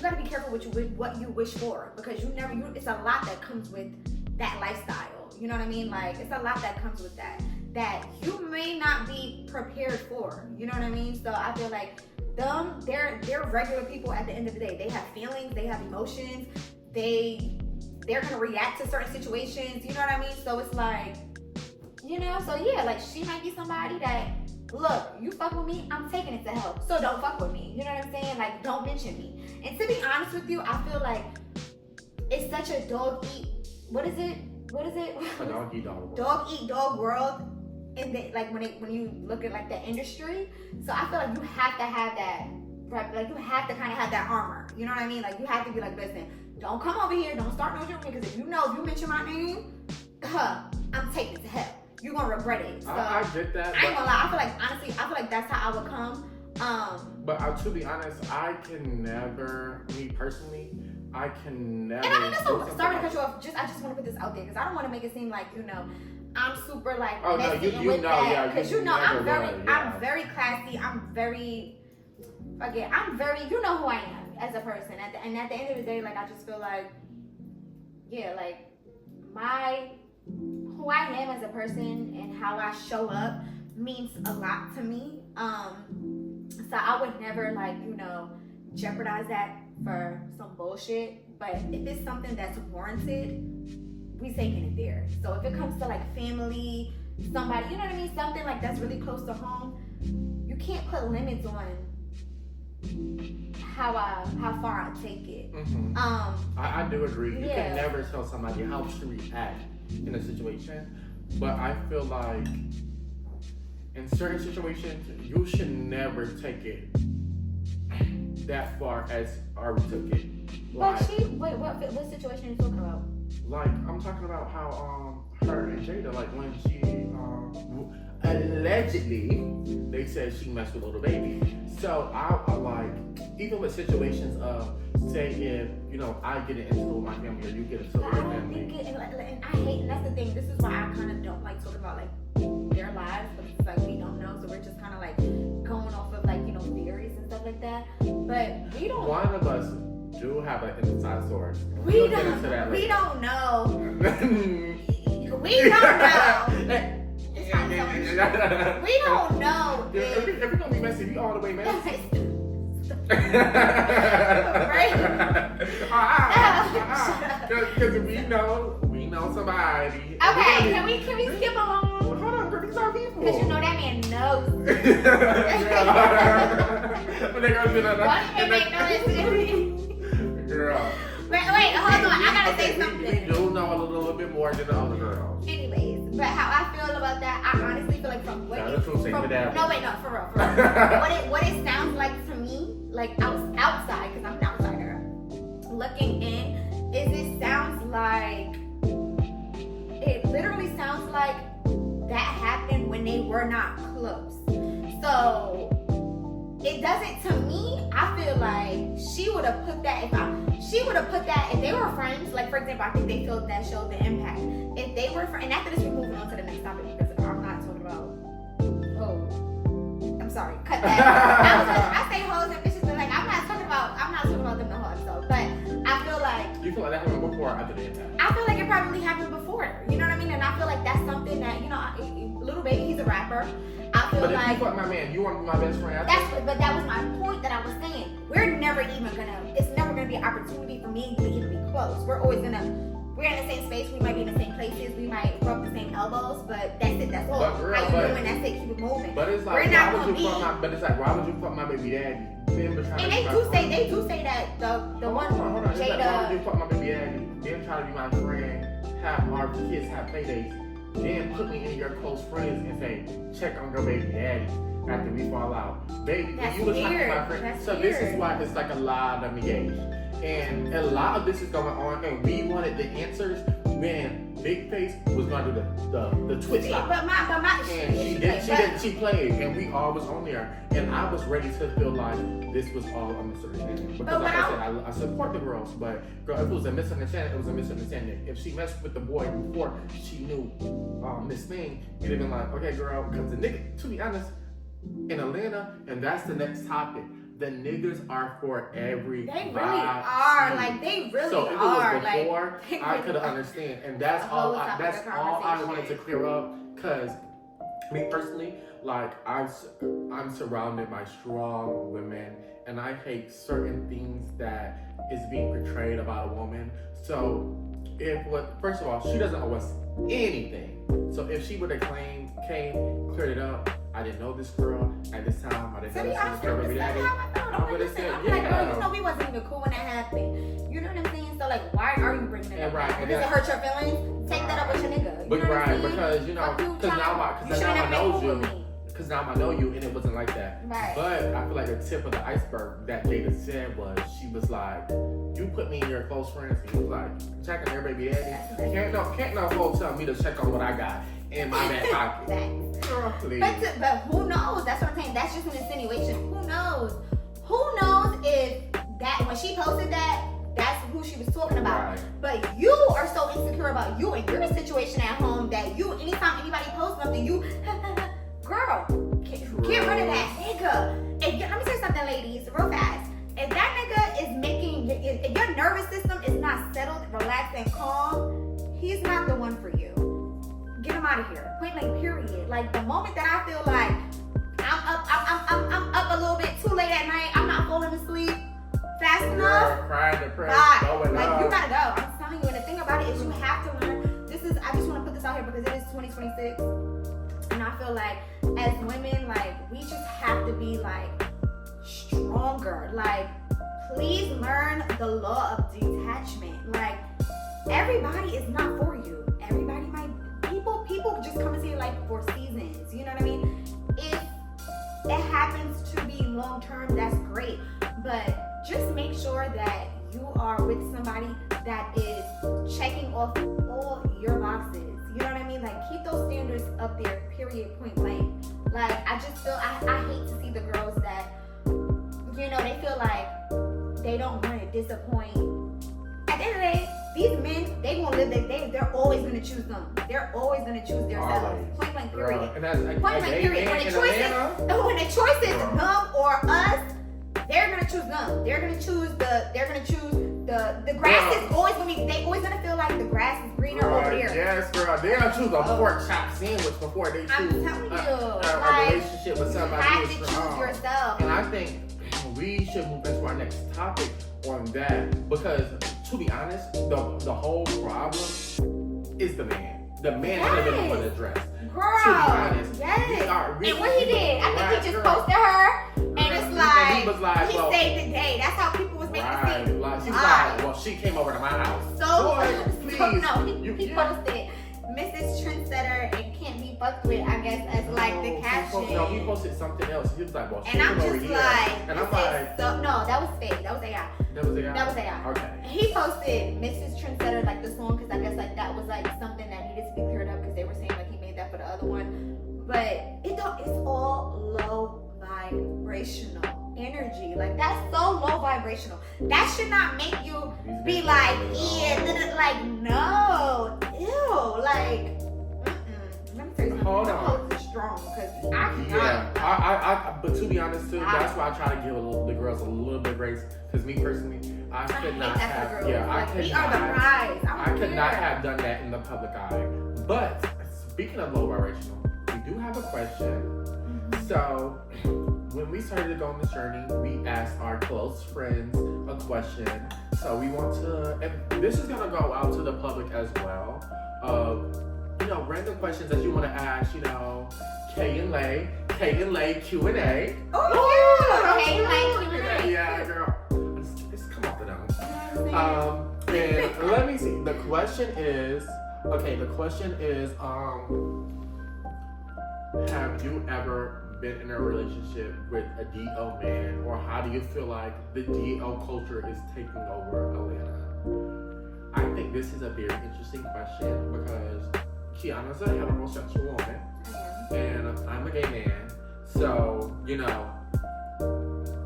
gotta be careful what you wish for, because it's a lot that comes with that lifestyle. You know what I mean? Like, it's a lot that comes with that you may not be prepared for. You know what I mean? So I feel like they're regular people at the end of the day. They have feelings, they have emotions, they're gonna react to certain situations, you know what I mean? So it's like, you know, so yeah, like she might be somebody that look, you fuck with me, I'm taking it to hell. So don't fuck with me. You know what I'm saying? Like, don't mention me. And to be honest with you, I feel like it's such a dog eat. What is it? A dog eat dog world. Dog eat dog world. And like when you look at like the industry, so I feel like you have to have that, right? Like you have to kind of have that armor. You know what I mean? Like you have to be like, listen, don't come over here, don't start no shit with me, because if you mention my name, I'm taking it to hell. You're gonna regret it. So I get that. I ain't gonna lie. I feel like honestly, that's how I would come. But to be honest, I can never, me personally, I can never. And I mean, sorry to cut you off. I just want to put this out there because I don't want to make it seem like I'm super like messy with that, because I'm very classy. I'm very, you know who I am as a person. And at the end of the day, like I just feel like, yeah, like who I am as a person and how I show up means a lot to me. So I would never like jeopardize that for some bullshit. But if it's something that's warranted, we taking it there. So if it comes to like family, somebody, you know what I mean, something like that's really close to home, you can't put limits on how far I take it. Mm-hmm. I do agree. You can never tell somebody how to react in a situation, but I feel like in certain situations you should never take it that far as Ari took it. Like, what situation are you talking about? Like, I'm talking about how her and Jada, like when she allegedly they said she messed with Little Baby. So I like, even with situations of say if I get into with my family or you get into with your family. And I hate, and that's the thing. This is why I kind of don't like talking about like their lives, because it's like we don't know, so we're just kind of like going off of like theories and stuff like that. But we don't. One of us do have an inside source. We don't know. We don't know. We don't know. If we're gonna be messy, we all the way messy. Right? Because we know somebody. Okay, can we skip along? Hold on, girl, these are people. Because that man knows. But they're gonna do that. Why do you make noise? Girl. Wait, hold on. I gotta say something. We do know a little bit more than the other girls. Anyways, but how I feel about that, I honestly feel like from what for real. What it sounds like to me, like outside, because I'm an outsider, looking in, it literally sounds like that happened when they were not close. So it doesn't, to me, I feel like she would have put that if they were friends. Like, for example, I think they felt that showed the impact. If they were friends, and after this we're moving on to the next topic because I'm not talking about I'm sorry, cut that. I say hoes and bitches, but like I'm not talking about them the whole episode. But I feel like, you feel like that happened before or after the impact? I feel like it probably happened before. You know what I mean? And I feel like that's something that Little Baby, he's a rapper. I feel but like, if you fuck my man, you want to be my best friend. But that was my point that I was saying. It's never gonna be an opportunity for me to even be close. We're in the same space. We might be in the same places. We might rub the same elbows, but that's it. That's all. How you doing? That's it. Keep it moving. But it's like, why would you fuck my baby daddy? And they do say that the one hold on. Jada. Like, why would you fuck my baby daddy? Then try to be my friend, have our kids have play dates, then put me in your close friends and say, check on your baby daddy after we fall out. Baby, that's you was talking to my friend. That's so weird. This is why it's like a lot of engaged. And a lot of this is going on, and we wanted the answers when Big Face was gonna do the Twitch live. And she played, and we all was on there, and I was ready to feel like this was all a misunderstanding. Because like I said, I support the girls, but girl, if it was a misunderstanding, it was a misunderstanding. If she messed with the boy before she knew this thing, it'd have been like, okay, girl, because the nigga, to be honest, in Atlanta, and that's the next topic. The niggas are for everybody. They really are. Like, they really are. So if it was before, I could understand. And that's all I wanted to clear up. Because me personally, like, I'm surrounded by strong women. And I hate certain things that is being portrayed about a woman. So first of all, she doesn't owe us anything. So if she would have came, cleared it up, I didn't know this girl at this time. I didn't To know be this honest, girl that's baby daddy. how I felt. I I'm would've like, said, I'm like, yeah. girl, you know we wasn't even cool when that happened. You know what I'm saying? So like, why are you bringing it up? Right, Now? and Does it that- hurt your feelings? Take that up with your nigga. You But know what I'm right, saying? because you know, Fuck you, because now I you should've never know been cool you. with me. Because now I know you, and it wasn't like that. Right. But I feel like the tip of the iceberg that Jada said was, she was like, you put me in your close friends, and he was like, checking their baby daddy. Can't no hoe tell me to check on what I got in my back pocket. Facts. Girl, please. But who knows? That's what I'm saying. That's just an insinuation. Who knows? Who knows if that when she posted that, that's who she was talking about. Right. But you are so insecure about you and your situation at home that you, anytime anybody posts something, you, girl, get rid of that nigga. Let me say something, ladies, real fast. If that nigga is making, if your nervous system is not settled, relaxed, and calm, he's not the one for you. Get him out of here. Point blank, period. Like the moment that I feel like I'm up a little bit too late at night, I'm not falling asleep fast enough. Girl, crying, depressed, Bye. going Like up. you gotta go. I'm telling you. And the thing about it is, you have to learn. This is. I just want to put this out here because it is 2026, and I feel like as women, like we just have to be like stronger. Like, please learn the law of detachment. Like, everybody is not for you. Everybody might. People just come and see it like for seasons. You know what I mean? If it happens to be long term, that's great. But just make sure that you are with somebody that is checking off all your boxes. You know what I mean? Like, keep those standards up there, period, point blank. Like, I just feel, I hate to see the girls that, you know, they feel like they don't want to disappoint. At the end of the day, these men, they won't live, they're always going to choose them. They're always going to choose themselves. Always. Point blank, Girl, period. and that's like, Point blank, period. When the choice is them or us, they're gonna choose them. They're gonna choose the grass is always gonna be. They always gonna feel like the grass is greener over there. Yes, girl. They're gonna choose a pork chop sandwich before they choose I'm telling you, a like, relationship with somebody you have who's to strong. choose yourself. And I think we should move into our next topic on that, because to be honest, the whole problem is the man. The man should have been the one addressed. Girl, To be honest, yes. we And what he did, I think he just girl. posted her, and it's And like, he was like, he well, saved the day. That's how people was making right. it seem. Like, she was Right. like, well, she came over to my house. So, Boy, please. no, he Yeah. posted Mrs. Trendsetter and can't be fucked with, I guess, as like the caption. He posted something else. He was like, well, she And I'm came over just here. like, And I'm this like, is so, no, that was fake. That was AI. that was a guy? That was AI. Okay. He posted Mrs. Trendsetter, like the song, because I guess like that was like something that needed to be cleared up because they were saying like he made that for the other one. But it's all low vibrational energy. Like, that's so low vibrational. That should not make you be like, yeah, like, no, ew, like, let me tell you something. Hold I'm on. holding strong because I cannot. Yeah, but to be honest too, that's why I try to give the girls a little bit of grace. Because me personally, I could not have. Yeah, I could we are the not. prize. I could not have done that in the public eye. But speaking of low vibrational, we do have a question. So when we started to go on this journey, we asked our close friends a question. So we want to, and this is gonna go out to the public as well. You know, random questions that you want to ask. You know, Kianah Lay Q&A. Oh yeah, Kianah Lay Q&A. Yeah, girl. It's come off the dome. And let me see. The question is, have you ever been in a relationship with a DO man, or how do you feel like the DO culture is taking over Atlanta? I think this is a very interesting question because Kiana's a heterosexual woman and I'm a gay man. So, you know,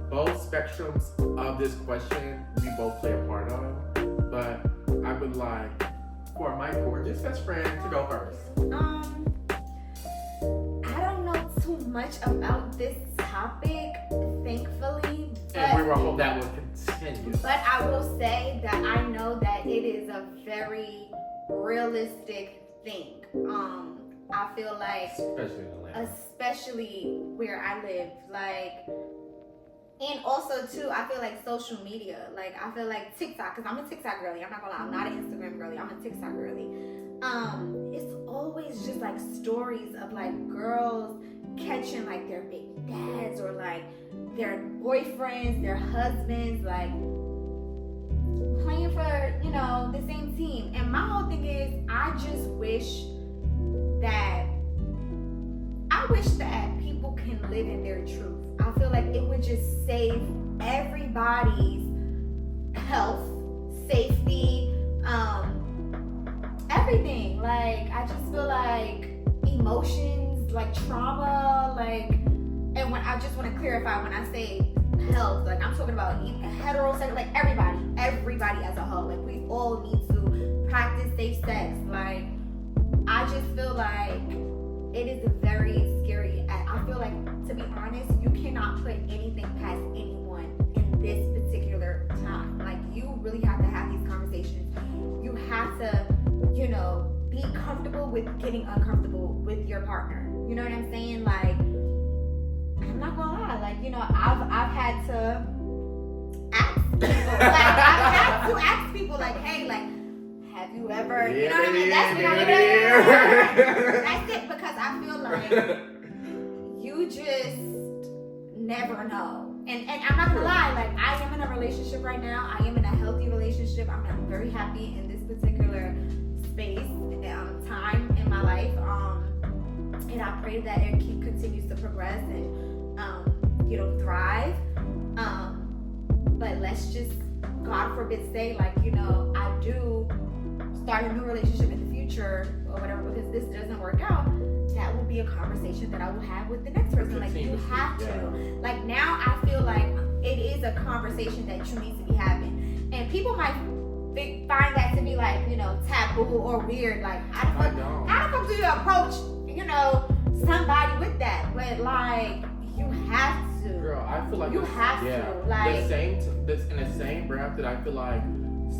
both spectrums of this question we both play a part of. But I would like for my gorgeous best friend to go first. I don't know too much about this topic, thankfully. And we will hope that will continue. But I will say that I know that it is a very realistic thing. I feel like, Especially in Atlanta. especially where I live, like, and also too, I feel like social media, like I feel like TikTok, because I'm a TikTok girly. I'm not gonna lie, I'm not an Instagram girly. I'm a TikTok girly. It's always just like stories of like girls catching like their baby dads or like their boyfriends, their husbands, like playing for, you know, the same team. And my whole thing is, I just wish that people can live in their truth. I feel like it would just save everybody's health, safety, everything. Like, I just feel like emotions, like trauma, like, and when I just want to clarify, when I say health, like I'm talking about heterosexual, like everybody as a whole. Like, we all need to practice safe sex. Like, I just feel like it is a very scary act. I feel like, to be honest, you cannot put anything past anyone in this particular time. Like, you really have to have these conversations. You have to, you know, be comfortable with getting uncomfortable with your partner. You know what I'm saying? Like, I'm not gonna lie. Like, you know, I've had to ask people. Like, I've had to ask people, like, hey, like, have you ever, you know what I mean? That's what I'm That's it, because I feel like you just never know. And I'm not gonna lie, like, I am in a relationship right now. I am in a healthy relationship. I'm very happy in this particular space, time in my life. And I pray that it continues to progress and, you know, thrive. But let's just, God forbid, say, like, you know, I do start a new relationship in the future or whatever, because this doesn't work out, that will be a conversation that I will have with the next person. Like, you have to. Like, now I feel like it is a conversation that you need to be having. And people might find that to be, like, you know, taboo or weird. Like, how the fuck do you approach, you know, somebody with that? But, like, you have to. Girl, I feel like you have to. Like, in the same breath that I feel like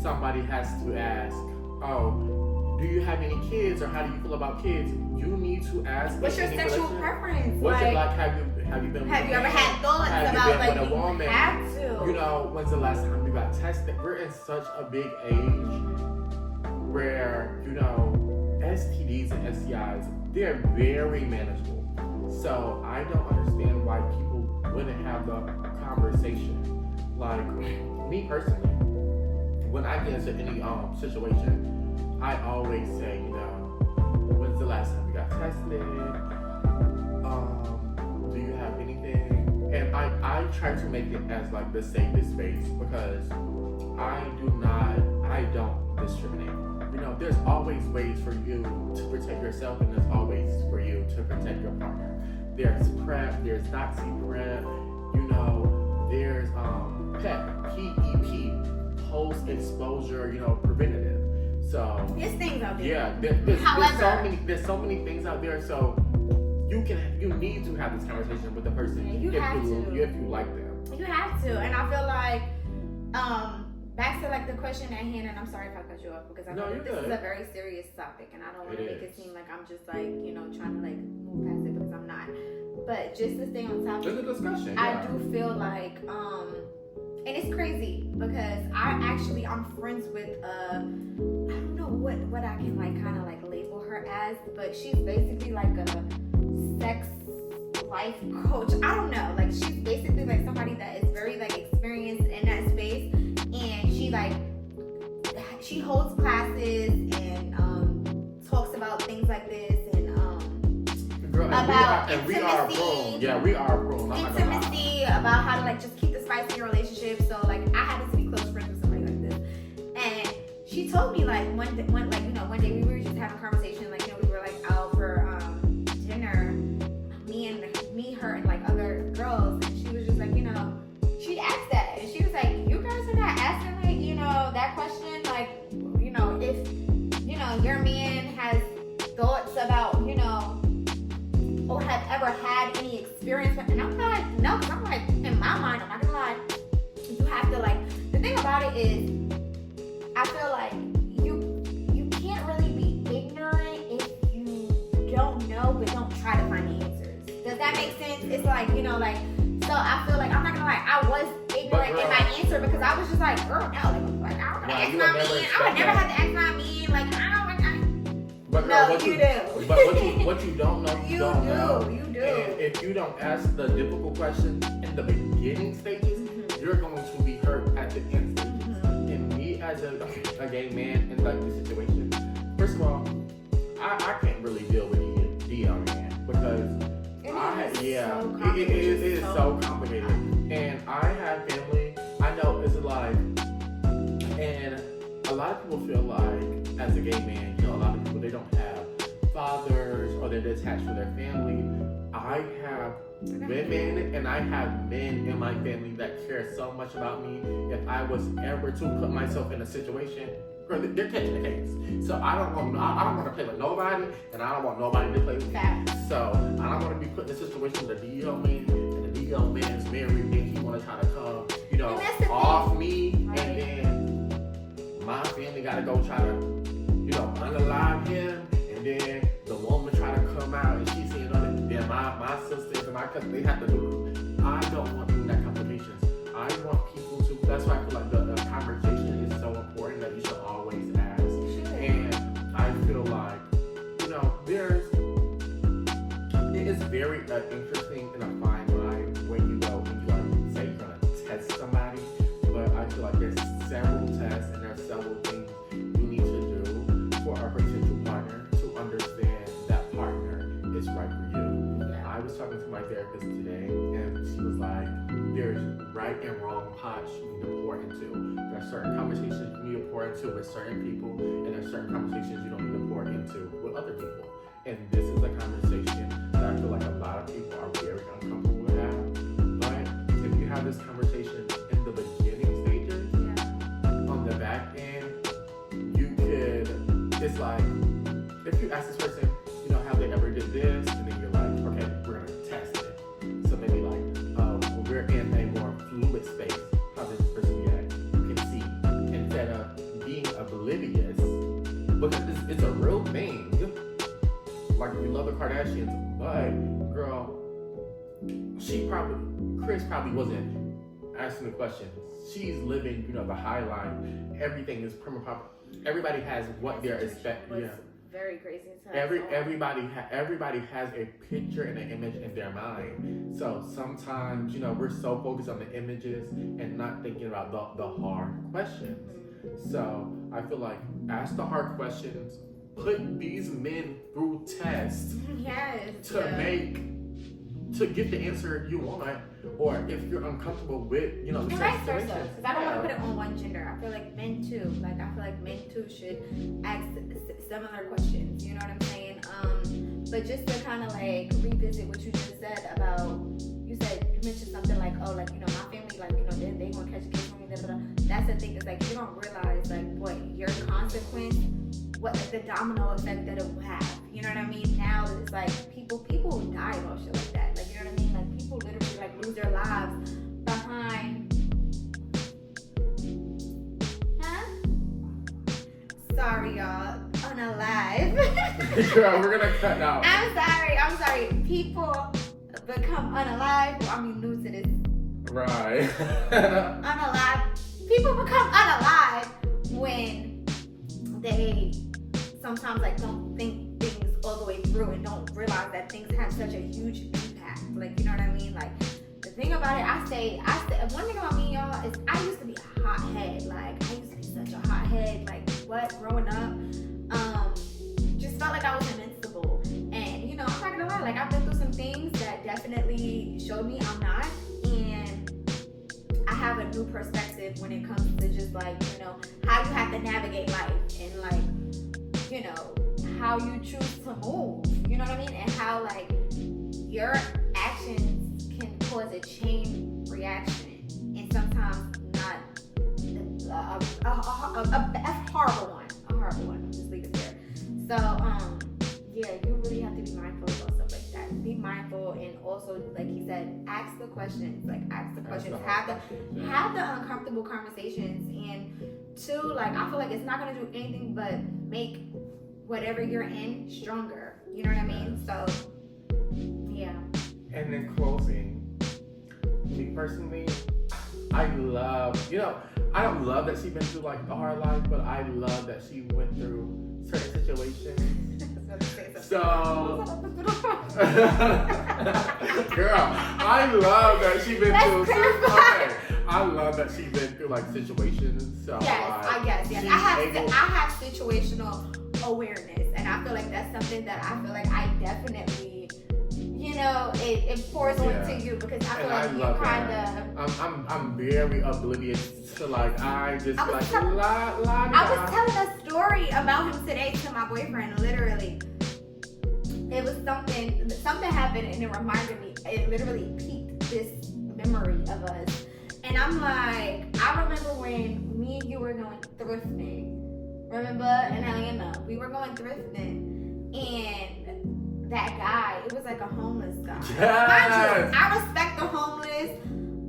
somebody has to ask, oh, do you have any kids, or how do you feel about kids? You need to ask. What's your sexual preference? What's like, it like? Have you been? Have you ever had thoughts have about, you been like, with a woman? Have to. You know, when's the last time you got tested? We're in such a big age where, you know, STDs and STIs, they're very manageable. So I don't understand why people wouldn't have the conversation. Like, me personally, when I get into any situation, I always say, you know, when's the last time you got tested? Do you have anything? And I try to make it as, like, the safest space, because I don't discriminate. You know, there's always ways for you to protect yourself, and there's always for you to protect your partner. There's PrEP, there's Nazi PrEP, you know, there's PEP, post-exposure, you know, preventative. So there's things out there. Yeah, there's so many things out there. So you need to have this conversation with the person if you like them. You have to, and I feel like back to, like, the question at hand, and I'm sorry if I cut you off, because I know this is a very serious topic, and I don't want to make it seem like I'm just, like, you know, trying to, like, move past it, because I'm not. But just to stay on topic, there's a discussion. I do feel like, and it's crazy, because I'm friends with I don't know what I can, like, kind of, like, label her as, but she's basically like a sex life coach. I don't know, like, she's basically like somebody that is very, like, experienced in that space, and she holds classes and talks about things like this, and Girl, about we are pro. Yeah, we are pro. Intimacy, about how to, like, just keep the spice in your relationship. So, like, I happen to be close friends with somebody like this, and she told me, like, one day we were just having a conversation, like, you know, we were, like, out for dinner, me, her, and, like, other girls, and she was just like, you know, she asked that, and she was like, you guys are not asking, like, you know, that question, like, you know, if, you know, your man has thoughts about, you know, or have ever had any experience with, and I'm like, no, because I'm like, in my mind, I'm not gonna lie, you have to, like, the thing about it is, I feel like you can't really be ignorant if you don't know, but don't try to find the answers. Does that make sense? It's like, you know, like, so I feel like, I'm not gonna lie, I was ignorant in my answer, because I was just like, girl, no, like, I don't want to ask my man, I would never have to ask my man, like, I don't, But no, girl, you do. But what you don't know, you don't know. You do. And if you don't ask the difficult questions in the beginning stages, you're going to be hurt at the end stages. And me as a gay man in like this situation, first of all, I can't really deal with DL man because it is so complicated. And I have family. I know it's like, and a lot of people feel like as a gay man, you know, a lot of people they don't have fathers or they're detached from their family. I have women and I have men in my family that care so much about me. If I was ever to put myself in a situation, girl, they're catching the case. So I don't want to play with nobody, and I don't want nobody to play with me. So I don't want to be put in a situation with a DL man, and the DL man's married, and he want to try to come, you know, off me, right. And then my family got to go try to, you know, unalive him, and then the woman try to come out, and she's saying, then my sisters and my cousins, they have to do it. I don't want any of that complications. I want people to, that's why I feel like the conversation is so important that you should always ask. And I feel like, you know, it is very interesting and a fine line when you go and you like, say you're going to test somebody, but I feel like there's several tests and there's several things you need to do for a potential partner to understand that partner is right for you. Yeah. I was talking to my therapist today and she was like, there's right and wrong pots you need to pour into. There are certain conversations you need to pour into with certain people, and there are certain conversations you don't need to pour into with other people. And this is a conversation that I feel like a lot of people are very uncomfortable to have. But if you have this conversation in the beginning stages, on the back end, you could, it's like, if you ask this person, you know, have they ever did this? And then you're like, okay, we're going to test it. So maybe like, we're in a more fluid space. How does this person react? You can see instead of being oblivious, because it's a real thing. Like we love the Kardashians, but girl, Chris probably wasn't asking the question. She's living, you know, the high line. Everything is pop. Everybody has what they're expecting. Yeah. Very crazy. Everybody has a picture and an image in their mind. So sometimes, you know, we're so focused on the images and not thinking about the hard questions. So I feel like ask the hard questions. Put these men through tests to get the answer you want, or if you're uncomfortable with, you know, the vice versa. Because I don't want to put it on one gender. I feel like men too. Like I feel like men too should ask similar questions. You know what I'm saying? But just to kind of like revisit what you just said about, you mentioned something like, oh, like, you know, my family, like, you know, they gonna catch a case for me. Da, da, da. That's the thing. Is like you don't realize like what your consequence, what like the domino effect that it will have. You know what I mean? Now it's like people die about shit like that. Like, you know what I mean? Like people literally like lose their lives behind. Sorry, y'all. Unalive. Girl, we're gonna cut now. I'm sorry. People become unalive. Well, I'm new to this. Right. Unalive. People become unalive when they sometimes like don't think things all the way through and don't realize that things have such a huge impact. Like, you know what I mean? Like the thing about it, I say one thing about me, y'all, is I used to be a hothead. Like I used to be such a hothead. Like what, growing up, just felt like I was invincible. And you know, I'm not gonna lie, like I've been through some things that definitely showed me I'm not. And I have a new perspective when it comes to just like, you know, how you have to navigate life and like, you know, how you choose to move, you know what I mean? And how like your actions can cause a chain reaction and sometimes not a horrible one. I'm just leave it there. So, yeah, you really have to be mindful about stuff like that. Be mindful and also, like he said, ask the questions. Like ask the questions. Have the uncomfortable conversations. And two, like I feel like it's not gonna do anything but make whatever you're in stronger. You know what I mean? So yeah. And in closing, me personally, I love, you know, I don't love that she been through like a hard life, but I love that she went through certain situations gonna say something. So, girl, I love that she's been Let's through. clarify. Okay, I love that she's been through like situations. So, Yes, like, yes. she's I have situational awareness, and I feel like that's something that I feel like I definitely, you know, it pours onto you because I feel like I you love kind that. of. I'm very oblivious to like I just I was like tell- la. I was telling a story about him today to my boyfriend. Literally, it was something happened, and it reminded me. It literally piqued this memory of us, and I'm like, I remember when me and you were going thrifting. Remember in Atlanta, we were going thrifting, and that guy, it was like a homeless guy. Yes. Mind you, I respect the homeless.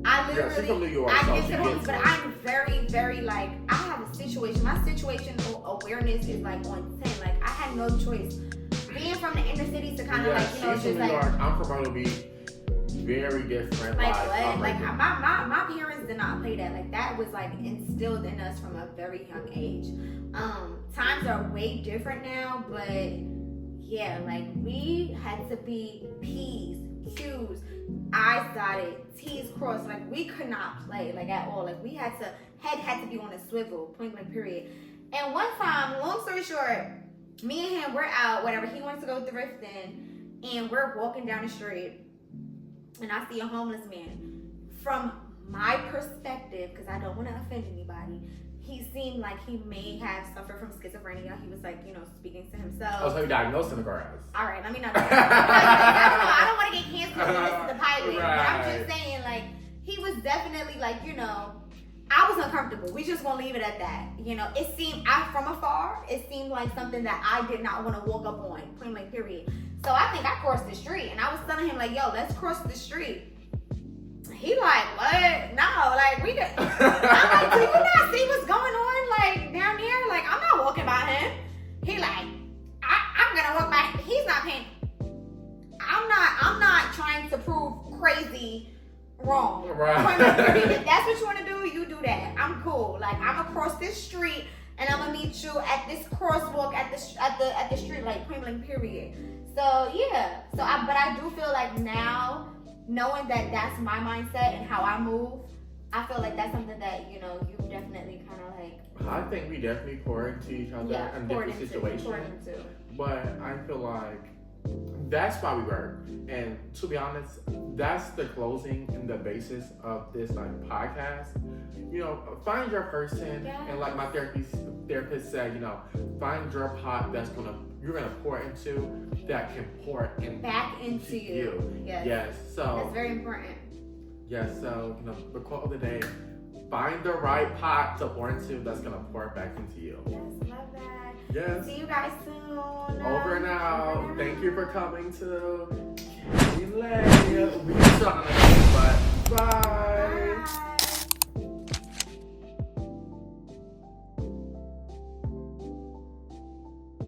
I Yeah, she's from New literally, York, I so get she to the homeless, gets but it. I'm very, very like, I have a situation. My situational awareness is like on 10. Like, I had no choice. Being from the inner cities to kind of like, you know, she's just from New like, York. I'm from Myrtle Beach. Very different. like what? Like upbringing. my parents did not play that. Like that was like instilled in us from a very young age. Times are way different now, but yeah, like we had to be P's, Q's, I's dotted, T's crossed. Like we could not play like at all. Like we had to had to be on a swivel, point blank period. And one time, long story short, me and him we're out, whatever. He wants to go thrifting, and we're walking down the street. And I see a homeless man. From my perspective, because I don't want to offend anybody, he seemed like he may have suffered from schizophrenia. He was like, you know, speaking to himself. Oh, so you diagnosed in the grass. All right, let me not. I don't want to get canceled when this is the pilot, but I'm Right. just saying, like, he was definitely like, you know, I was uncomfortable. We just gonna leave it at that. You know, it seemed from afar, it seemed like something that I did not want to walk up on. Point blank period. So I think I crossed the street, and I was telling him like, "Yo, let's cross the street." He like, "What? No, like we did." I'm like, "Do you not see what's going on like down there? Like I'm not walking by him." He like, I'm gonna walk by. He's not paying. I'm not trying to prove crazy wrong. Right. Point blank period. If that's what you want to do, you do that. I'm cool. Like I'm gonna cross this street, and I'm gonna meet you at this crosswalk at the street light. Point blank period. So yeah, but I do feel like now, knowing that that's my mindset and how I move, I feel like that's something that, you know, you definitely kind of like. I think we definitely pour into each other in different situations. But I feel like that's why we work. And to be honest, that's the closing and the basis of this like podcast. You know, find your person, and like my therapist said, you know, find your pot you're gonna pour into that can pour back into you. Yes. So that's very important. Yes. So you know, the quote of the day: find the right pot to pour into that's gonna pour back into you. Yes, love that. Yes. See you guys soon. Over and out. Thank you for coming to Kianah Lay. We still on the next, but bye. Bye.